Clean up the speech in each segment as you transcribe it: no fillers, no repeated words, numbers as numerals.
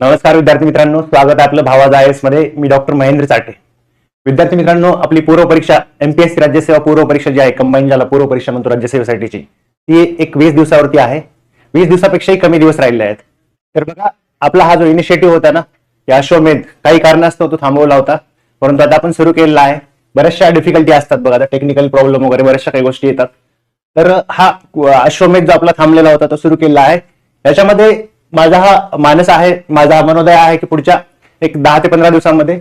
नमस्कार विद्यार्थी मित्रांनो, स्वागत आहे आपलं भावाज IAS मध्ये. मी डॉक्टर महेंद्र चाटे. विद्यार्थी मित्रांनो, आपली पूर्व परीक्षा MPSC राज्यसेवा पूर्व परीक्षा जी आहे, कंबाईन ज्याला पूर्व परीक्षा म्हणतो राज्यसेवेसाठीची, ती एक 20 दिवसावरती आहे. 20 दिवसापेक्षाही कमी दिवस राहिले आहेत. तर बघा, आपला हा जो इनिशिएटिव्ह होता ना, या अश्वमेध काही कारणास्तव तो थांबवला होता, परंतु आता आपण सुरू केलेला आहे. बऱ्याचशा डिफिकल्टी असतात बघा, आता टेक्निकल प्रॉब्लेम वगैरे बऱ्याचशा काही गोष्टी येतात. तर हा अश्वमेध जो आपला थांबलेला होता तो सुरू केलेला आहे. याच्यामध्ये माझा हा मानस आहे, माझा मनोदय आहे की पुढच्या एक 10 ते 15 दिवसांमध्ये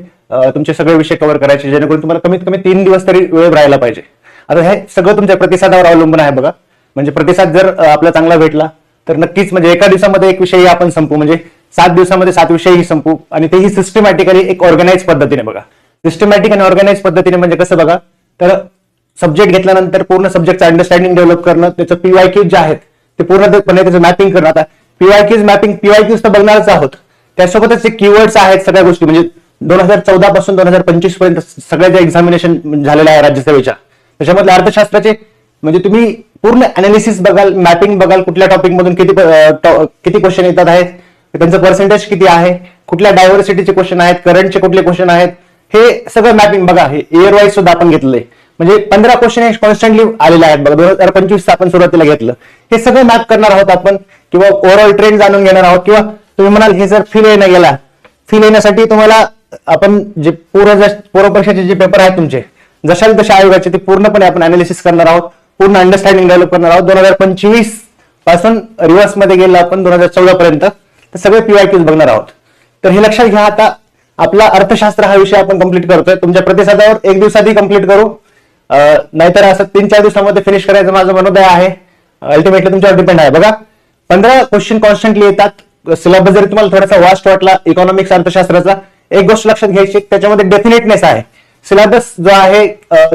तुमचे सगळे विषय कव्हर करायचे, जेणेकरून तुम्हाला कमीत कमी 3 दिवस तरी वेळ राहायला पाहिजे. आता हे सगळं तुमच्या प्रतिसादावर अवलंबून आहे बघा. म्हणजे प्रतिसाद जर आपला चांगला भेटला तर नक्कीच म्हणजे एका दिवसामध्ये एक विषय आपण संपू, म्हणजे 7 दिवसामध्ये 7 विषयही संपू, आणि तेही सिस्टमॅटिकली एक ऑर्गनाइज पद्धतीने बघा. सिस्टमॅटिक आणि ऑर्गनाइज पद्धतीने म्हणजे कसं बघा, तर सब्जेक्ट घेतल्यानंतर पूर्ण सब्जेक्टचं अंडरस्टँडिंग डेव्हलप करणं, त्याचं PYQ जे आहेत ते पूर्णपणे त्याचं मॅपिंग करणं. आता PYQs मॅपिंग PYQs तर बघणारच आहोत, त्यासोबतच जे कीवर्ड्स आहेत सगळ्या गोष्टी, म्हणजे 2014 पासून 2025 पर्यंत सगळ्या ज्या एक्झामिनेशन झालेल्या आहे राज्यसेवेच्या, त्याच्यामधल्या अर्थशास्त्राचे म्हणजे तुम्ही पूर्ण अनालिसिस बघाल, मॅपिंग बघाल, कुठल्या टॉपिक मधून किती क्वेश्चन येतात आहेत, त्यांचं पर्सेंटेज किती आहे, कुठल्या डायव्हर्सिटीचे क्वेश्चन आहेत, करंटचे कुठले क्वेश्चन आहेत, हे सगळं मॅपिंग बघा. हे इयर वाईज सुद्धा आपण घेतलंय, म्हणजे 15 क्वेश्चन हे कॉन्स्टंटली आलेले आहेत बघा. 2025 आपण सुरुवातीला घेतलं, हे सगळं मॅप करणार आहोत आपण, किंवा ओव्हरऑल ट्रेंड जाणून घेणार आहोत. किंवा तुम्ही म्हणाल हे जर फील येणं फील येण्यासाठी तुम्हाला आपण जे पूर्व परीक्षेचे जे पेपर आहेत तुमचे जशाल तशा आयोगाचे, ते पूर्णपणे आपण अनालिसिस करणार आहोत, पूर्ण अंडरस्टँडिंग डेव्हलप करणार आहोत. 2025 पासून रिव्हर्स मध्ये गेलं आपण 2014 पर्यंत, तर सगळे PYQs बघणार आहोत. तर हे लक्षात घ्या. आता आपला अर्थशास्त्र हा विषय आपण कंप्लीट करतोय. तुमच्या प्रतिसादावर 1 दिवसातही कंप्लीट करू, नाहीतर असं 3-4 दिवसामध्ये फिनिश करायचं माझं मनोदय आहे. अल्टिमेटली तुमच्यावर डिपेंड आहे. बघा, 15 क्वेश्चन कॉन्स्टंटली येतात. सिलेबस जरी तुम्हाला थोडासा वास्ट वाटला इकॉनॉमिक्स अर्थशास्त्राचा, एक गोष्ट लक्षात घ्यायची, त्याच्यामध्ये डेफिनेटनेस आहे. सिलेबस जो आहे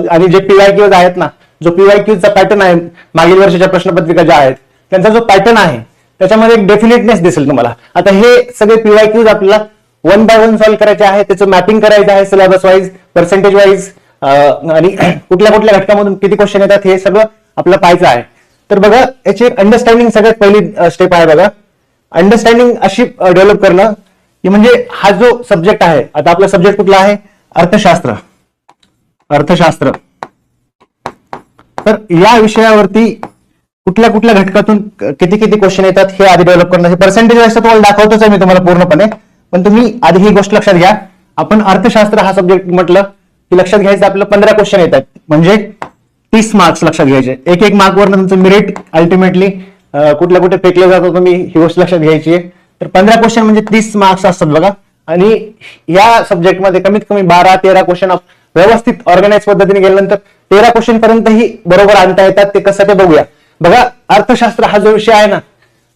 आणि जे PYQs आहेत ना, जो PYQचा पॅटर्न आहे, मागील वर्षाच्या प्रश्नपत्रिका ज्या आहेत त्यांचा जो पॅटर्न आहे त्याच्यामध्ये एक डेफिनेटनेस दिसेल तुम्हाला. आता हे सगळे PYQs आपल्याला 1 बाय 1 सॉल्व्ह करायचे आहे, त्याचं मॅपिंग करायचं आहे सिलेबस वाईज, पर्सेंटेज वाईज, आणि कुठल्या कुठल्या घटकामधून किती क्वेश्चन येतात हे सगळं आपल्याला पाहायचं आहे. तर बघा, याची अंडरस्टँडिंग सगळ्यात पहिली स्टेप आहे बघा. अंडरस्टँडिंग अशी डेव्हलप करणं की म्हणजे हा जो सब्जेक्ट आहे, आता आपला सब्जेक्ट कुठला आहे, अर्थशास्त्र. तर या विषयावरती कुठल्या कुठल्या घटकातून किती क्वेश्चन येतात हे आधी डेव्हलप करणं. पर्सेंटेज वाईज तुम्हाला दाखवतोच आहे मी तुम्हाला पूर्णपणे, पण तुम्ही आधी ही गोष्ट लक्षात घ्या. आपण अर्थशास्त्र हा सब्जेक्ट म्हटलं की लक्षात घ्यायचं आपल्याला 15 क्वेश्चन येतात, म्हणजे 30 मार्क्स लक्षात घ्यायचे. एक मार्कवर तुमचं मेरिट अल्टिमेटली कुठल्या कुठे फेकले जातो, तुम्ही ही गोष्ट लक्षात घ्यायची आहे. तर 15 क्वेश्चन म्हणजे 30 मार्क्स असतात बघा. आणि या सब्जेक्टमध्ये कमीत कमी 12-13 क्वेश्चन व्यवस्थित ऑर्गनाइज पद्धतीने गेल्यानंतर 13 क्वेश्चन पर्यंतही बरोबर आणता येतात. ते कसं ते बघूया. बघा, अर्थशास्त्र हा जो विषय आहे ना,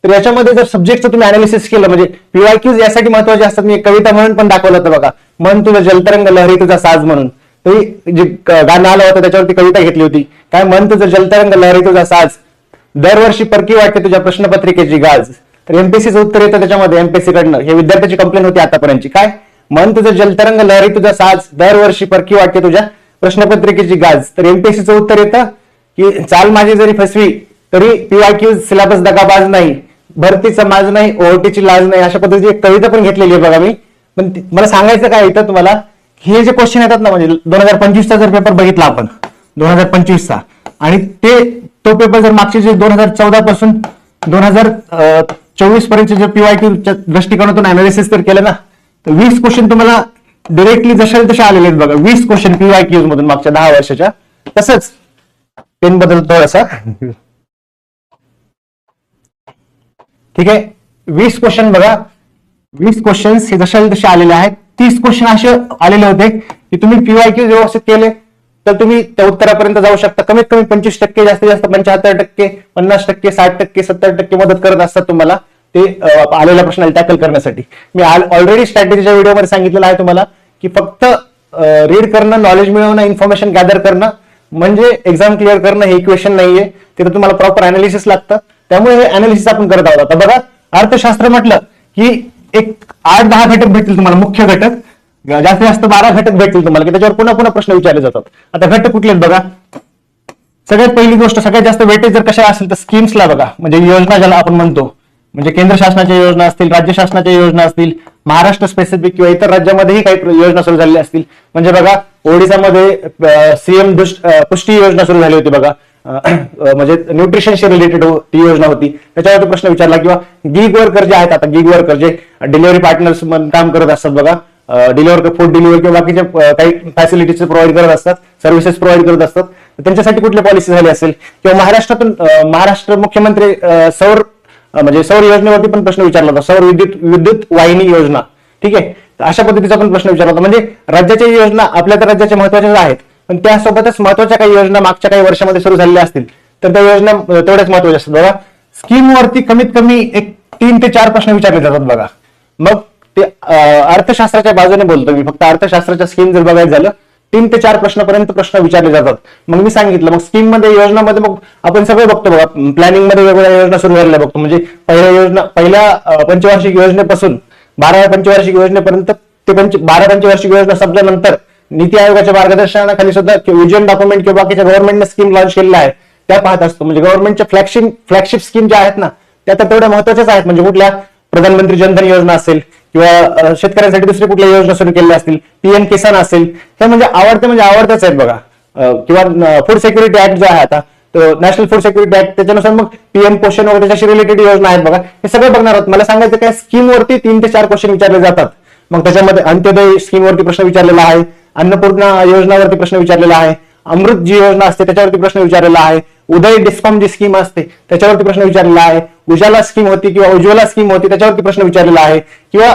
तर याच्यामध्ये जर सब्जेक्टचं तुम्ही अनालिसिस केलं, म्हणजे PYQs यासाठी महत्वाचे असतात. मी कविता म्हणून पण दाखवलं होतं बघा, मन तुझं जलतरंग लहरी तुझा साज म्हणून. जे गाणं आलं होतं त्याच्यावरती कविता घेतली होती, काय, मन तुझं जलतरंग लहरी तुझा साज, दरवर्षी परकी वाटते तुझ्या प्रश्नपत्रिकेची गाज. तर MPSCचं उत्तर येतं त्याच्यामध्ये, MPSC कडनं. हे विद्यार्थ्याची कंप्लेंट होती आतापर्यंतची, काय, मन तुझं जलतरंग लहरी तुझा साज, दरवर्षी परकी वाटते तुझ्या प्रश्नपत्रिकेची गाज. तर MPSCचं उत्तर येतं की चाल माझी जरी फसवी तरी PYQs सिलेबस दगाबाज नाही, भरतीचा माज नाही, OOTची लाज नाही. अशा पद्धतीची एक कविता पण घेतलेली आहे बघा मी. पण मला सांगायचं काय इथं तुम्हाला, हे जे क्वेश्चन येतात ना, म्हणजे 2025चा जर पेपर बघितला आपण 2025चा, आणि तो पेपर जर मागचे जे 2014 पासून 2024 पर्यंत जे PYQच्या दृष्टिकोनातून अनालिसिस तर केलं ना, तर 20 क्वेश्चन तुम्हाला डिरेक्टली जसे आलेले आहेत बघा. 20 क्वेश्चन PYQs मधून मागच्या 10 वर्षाच्या. तसंच पेन बदलतो असा, ठीक आहे. 20 क्वेश्चन बघा, 20 क्वेश्चन हे जसे आलेले आहेत. 30 क्वेश्चन असे आलेले होते की तुम्ही PYQ व्यवस्थित केले तर तुम्ही त्या उत्तरापर्यंत जाऊ शकता. कमीत कमी 25%, जास्तीत जास्त 75%, 50%, 60%, 70% मदत करत असतात तुम्हाला ते आलेल्या प्रश्नाला टॅकल करण्यासाठी. मी ऑलरेडी स्ट्रॅटेजीच्या व्हिडिओमध्ये सांगितलेलं आहे तुम्हाला की फक्त रीड करणं, नॉलेज मिळवणं, इन्फॉर्मेशन गॅदर करणं म्हणजे एक्झाम क्लिअर करणं हे इक्वेशन नाहीये. तिथे तुम्हाला प्रॉपर अनालिसिस लागतं. त्यामुळे हे अनालिसिस आपण करत आहोत. आता बघा, अर्थशास्त्र म्हटलं की एक 8-10 घटक भेटतील तुम्हाला, मुख्य घटक. जास्तीत जास्त 12 घटक भेटतील तुम्हाला की त्याच्यावर पुन्हा पुन्हा प्रश्न विचारले जातात. आता घटक कुठले बघा, सगळ्यात पहिली गोष्ट, सगळ्यात जास्त वेटेज जर कशा असेल तर स्कीम्सला बघा, म्हणजे योजना ज्याला आपण म्हणतो, म्हणजे केंद्र शासनाच्या योजना असतील, राज्य शासनाच्या योजना असतील, महाराष्ट्र स्पेसिफिक किंवा इतर राज्यामध्येही काही योजना सुरू झालेल्या असतील. म्हणजे बघा, ओडिसामध्ये सीएम पुष्टी योजना सुरू झाली होती बघा, म्हणजे न्यूट्रिशनशी रिलेटेड ती योजना होती, त्याच्यावरती प्रश्न विचारला. किंवा गिग वर्कर जे आहेत, आता गिग वर्कर जे डिलिव्हरी पार्टनर्स काम करत असतात बघा, डिलिव्हर फूड डिलिव्हरी किंवा बाकीचे काही फॅसिलिटीज प्रोव्हाइड करत असतात, सर्व्हिसेस प्रोव्हाइड करत असतात, त्यांच्यासाठी कुठली पॉलिसी झाली असेल. किंवा महाराष्ट्रातून महाराष्ट्र मुख्यमंत्री सौर योजनेवरती पण प्रश्न विचारला होता, सौर विद्युत वाहिनी योजना. ठीक आहे, अशा पद्धतीचा पण प्रश्न विचारला होता. म्हणजे राज्याच्या योजना आपल्या तर राज्याच्या महत्वाच्या आहेत, पण त्यासोबतच महत्वाच्या काही योजना मागच्या काही वर्षामध्ये सुरू झालेल्या असतील तर त्या योजना तेवढ्याच महत्वाच्या असतात बघा. स्कीमवरती कमीत कमी एक 3 ते 4 प्रश्न विचारले जातात बघा. मग ते अर्थशास्त्राच्या बाजूने बोलतो मी, फक्त अर्थशास्त्राच्या स्कीम जर बघायचं झालं 3 ते 4 प्रश्नापर्यंत प्रश्न विचारले जातात. मग मी सांगितलं, मग स्कीम मध्ये योजनामध्ये मग आपण सगळे बघतो बघा, प्लॅनिंग मध्ये वेगवेगळ्या योजना सुरू झालेल्या बघतो. म्हणजे पहिल्या पंचवार्षिक योजनेपासून 12व्या पंचवार्षिक योजनेपर्यंत ते 12 पंचवार्षिक योजना संपल्यानंतर नीती आयोगाच्या मार्गदर्शनाखाली सुद्धा विजन डॉक्युमेंट किंवा बाकीच्या गव्हर्नमेंटने स्कीम लॉन्च केलेल्या आहेत त्या पाहत असतो. म्हणजे गव्हर्नमेंटच्या फ्लॅगशिप स्कीम ज्या आहेत ना, त्या तर तेवढ्या महत्वाच्याच आहेत. म्हणजे कुठल्या प्रधानमंत्री जनधन योजना असेल किंवा शेतकऱ्यांसाठी दुसऱ्या कुठल्या योजना सुरू केलेल्या असतील, पीएम किसान असेल, हे म्हणजे आवडत्याच आहेत बघा. किंवा फूड सिक्युरिटी ऍक्ट जो आहे आता, तो नॅशनल फूड सिक्युरिटी ऍक्ट, त्याच्यानुसार मग पीएम पोषण वगैरे त्याच्याशी रिलेटेड योजना आहेत बघा. हे सगळं बघणार आहोत. मला सांगायचं काय, स्कीमवरती 3 ते 4 क्वेश्चन विचारले जातात. मग त्याच्यामध्ये अंत्योदय स्कीमवरती प्रश्न विचारलेला आहे, अन्नपूर्णा योजनावरती प्रश्न विचारलेला आहे, अमृत जी योजना असते त्याच्यावरती प्रश्न विचारलेला आहे, उदय डिस्कॉम जी स्कीम असते त्याच्यावरती प्रश्न विचारलेला आहे, उजाला स्कीम होती किंवा उज्ज्वला स्कीम होती त्याच्यावरती प्रश्न विचारलेला आहे, किंवा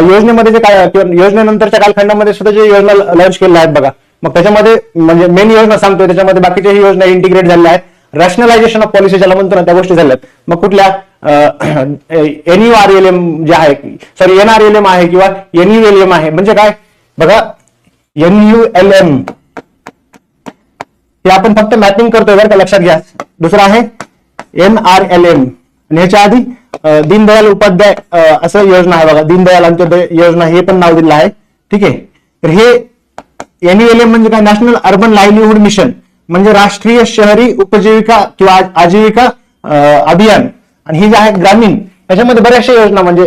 योजनेमध्ये जे काय किंवा योजनेनंतरच्या कालखंडामध्ये सुद्धा जे योजना लॉन्च केलेल्या आहेत बघा. मग त्याच्यामध्ये म्हणजे मेन योजना सांगतोय, त्याच्यामध्ये बाकीच्याही योजना इंटिग्रेट झालेल्या आहेत. रॅशनलायझेशन ऑफ पॉलिसी ज्याला म्हणतो ना, त्या गोष्टी झाल्यात. मग कुठल्या NURLM जे आहे, सॉरी NRLM आहे किंवा NULM आहे. म्हणजे काय बघा, NULM हे आपण फक्त मॅपिंग करतोय बरं का, लक्षात घ्या. दुसरं आहे NRLM, आणि ह्याच्या आधी दीनदयाल उपाध्याय असं योजना आहे बघा, दीनदयाल अंत्योदय योजना, हे पण नाव दिलं आहे. ठीक आहे, तर हे NULM म्हणजे काय, नॅशनल अर्बन लाईव्हलीहूड मिशन, म्हणजे राष्ट्रीय शहरी उपजीविका किंवा आजीविका अभियान. आणि ही जे आहे ग्रामीण, याच्यामध्ये बऱ्याचशा योजना म्हणजे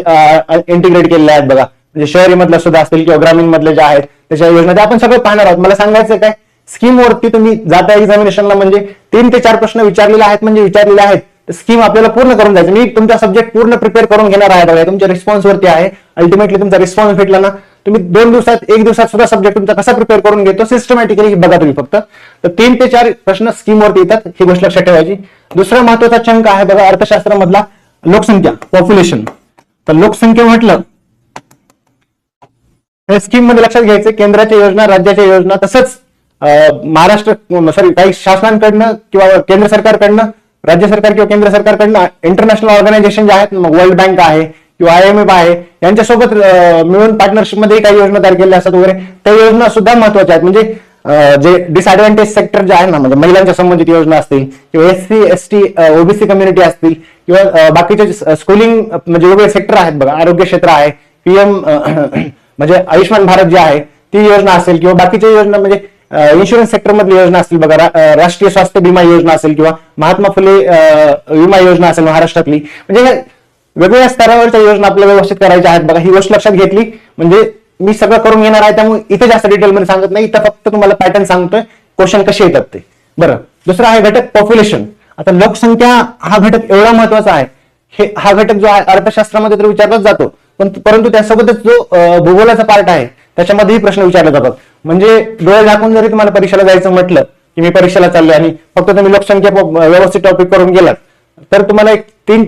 इंटिग्रेट केलेल्या आहेत बघा. म्हणजे शहरी मधल्या सुद्धा असतील किंवा ग्रामीण मधल्या ज्या आहेत त्याच्या योजना, ते आपण सगळं पाहणार आहोत. मला सांगायचं काय, स्कीमवरती तुम्ही जाता एक्झामिनेशनला म्हणजे 3 ते 4 प्रश्न विचारलेले आहेत, म्हणजे विचारलेले आहेत. स्कीम आपल्याला पूर्ण करून जायचं. मी तुमचा सब्जेक्ट पूर्ण प्रिपेअर करून घेणार आहे बघा, तुमच्या रिस्पॉन्स वरती आहे. अल्टिमेटली तुमचा रिस्पॉन्स भेटला ना, तुम्ही 2 दिवसात 1 दिवसात सुद्धा सब्जेक्ट तुमचा कसा प्रिपेअर करून घेतो सिस्टमॅटिकली बघा तुम्ही फक्त. तर 3 ते 4 प्रश्न स्कीमवरती येतात, ही गोष्ट लक्षात ठेवायची. दुसरा महत्वाचा चंक आहे बघा अर्थशास्त्रामधला, लोकसंख्या, पॉप्युलेशन. तर लोकसंख्या म्हटलं हे स्कीम मध्ये लक्षात घ्यायचं, केंद्राच्या योजना, राज्याच्या योजना, तसंच काही शासनांकडनं किंवा केंद्र सरकारकडनं, राज्य सरकार किंवा केंद्र सरकारकडनं इंटरनॅशनल ऑर्गनायझेशन जे आहेत, मग वर्ल्ड बँक आहे किंवा IMF आहे, यांच्यासोबत मिळून पार्टनरशिप मध्ये काही योजना तयार केल्या असतात वगैरे, त्या योजना सुद्धा महत्वाच्या आहेत. म्हणजे जे डिसएडव्हान्टेज सेक्टर जे आहे ना, म्हणजे महिलांच्या संबंधित योजना असतील किंवा SC ST OBC कम्युनिटी असतील किंवा बाकीचे स्कूलिंग म्हणजे वेगवेगळे सेक्टर आहेत बघा, आरोग्य क्षेत्र आहे, PM म्हणजे आयुष्यमान भारत जे आहे ती योजना असेल, किंवा बाकीच्या योजना म्हणजे इन्शुरन्स सेक्टर मधली योजना असतील बघा, राष्ट्रीय स्वास्थ्य विमा योजना असेल किंवा महात्मा फुले विमा योजना असेल महाराष्ट्रातली. म्हणजे वेगवेगळ्या स्तरावरच्या योजना आपल्याला व्यवस्थित करायच्या आहेत बघा. ही गोष्ट लक्षात घेतली म्हणजे मी सगळं करून घेणार आहे, त्यामुळे इथे जास्त डिटेलमध्ये सांगत नाही, इथं फक्त तुम्हाला पॅटर्न सांगतोय, क्वेश्चन कसे येतात ते. बरं, दुसरा आहे घटक पॉप्युलेशन. आता लोकसंख्या हा घटक एवढा महत्वाचा आहे, हा घटक जो आहे अर्थशास्त्रामध्ये तर विचारलाच जातो, परंतु त्यासोबतच जो भूगोलाचा पार्ट आहे त्याच्यामध्येही प्रश्न विचारले जातात. म्हणजे डोळे झाकून जरी तुम्हाला परीक्षेला जायचं म्हटलं की मी परीक्षेला चाललोय आणि फक्त तुम्ही लोकसंख्या व्यवस्थित टॉपिक करून गेलात तर तुम्हाला एक 3,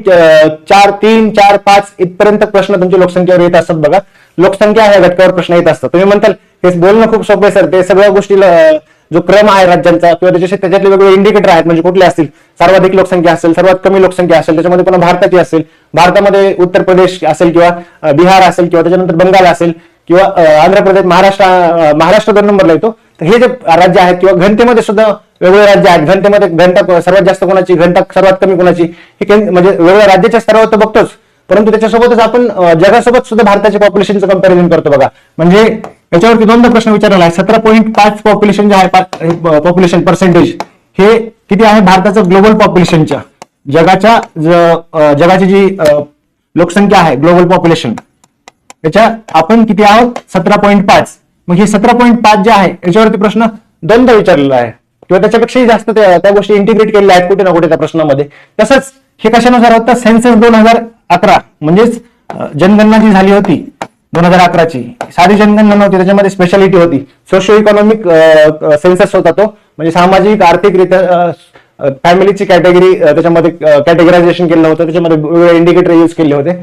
4, 5 इथपर्यंत प्रश्न तुमच्या लोकसंख्येवर येत असतात बघा. लोकसंख्या या घटकावर प्रश्न येत असतात. तुम्ही म्हणताल हे बोलणं खूप सोपं आहे सर, ते सगळ्या गोष्टीला जो क्रम आहे राज्यांचा किंवा त्याच्यातले वेगवेगळे इंडिकेटर आहेत, म्हणजे कुठले असतील, सर्वाधिक लोकसंख्या असेल, सर्वात कमी लोकसंख्या असेल, त्याच्यामध्ये पुन्हा भारताची असेल, भारतामध्ये उत्तर प्रदेश असेल किंवा बिहार असेल किंवा त्याच्यानंतर बंगाल असेल किंवा आंध्र प्रदेश, महाराष्ट्र 2 नंबरला येतो. तर हे जे राज्य आहेत किंवा घनतेमध्ये सुद्धा वेगवेगळे राज्य आहेत, घनतेमध्ये घनता सर्वात जास्त कोणाची, घनता सर्वात कमी कोणाची, हे म्हणजे वेगवेगळ्या राज्याच्या स्तरावर तर बघतोच, परंतु त्याच्यासोबतच आपण जगासोबत सुद्धा भारताच्या पॉप्युलेशनचं कंपॅरिझन करतो बघा. म्हणजे याच्यावरती 2दा प्रश्न विचारला आहे. 17.5 पॉप्युलेशन जे आहे, पॉप्युलेशन पर्सेंटेज, हे किती आहे भारताचं ग्लोबल पॉप्युलेशनच्या, जगाची जी लोकसंख्या आहे, ग्लोबल पॉप्युलेशन याच्या आपण किती आहोत 17.5. मग हे 17.5 जे आहे याच्यावरती प्रश्न दोनदा विचारलेला आहे किंवा त्याच्यापेक्षाही जास्त त्या गोष्टी इंटिग्रेट केलेल्या आहेत कुठे ना कुठे त्या प्रश्नामध्ये. तसंच हे कशानुसार होतं, सेन्सस 2011 म्हणजेच जनगणना जी झाली होती 2011ची, साधी जनगणना नव्हती, त्याच्यामध्ये स्पेशालिटी होती. सोशिओ इकॉनॉमिक सेन्सस होता तो, म्हणजे सामाजिक आर्थिकरित्या फॅमिलीची कॅटेगरी त्याच्यामध्ये कॅटेगरायझेशन केलं होतं, त्याच्यामध्ये वेगवेगळे इंडिकेटर यूज केले होते.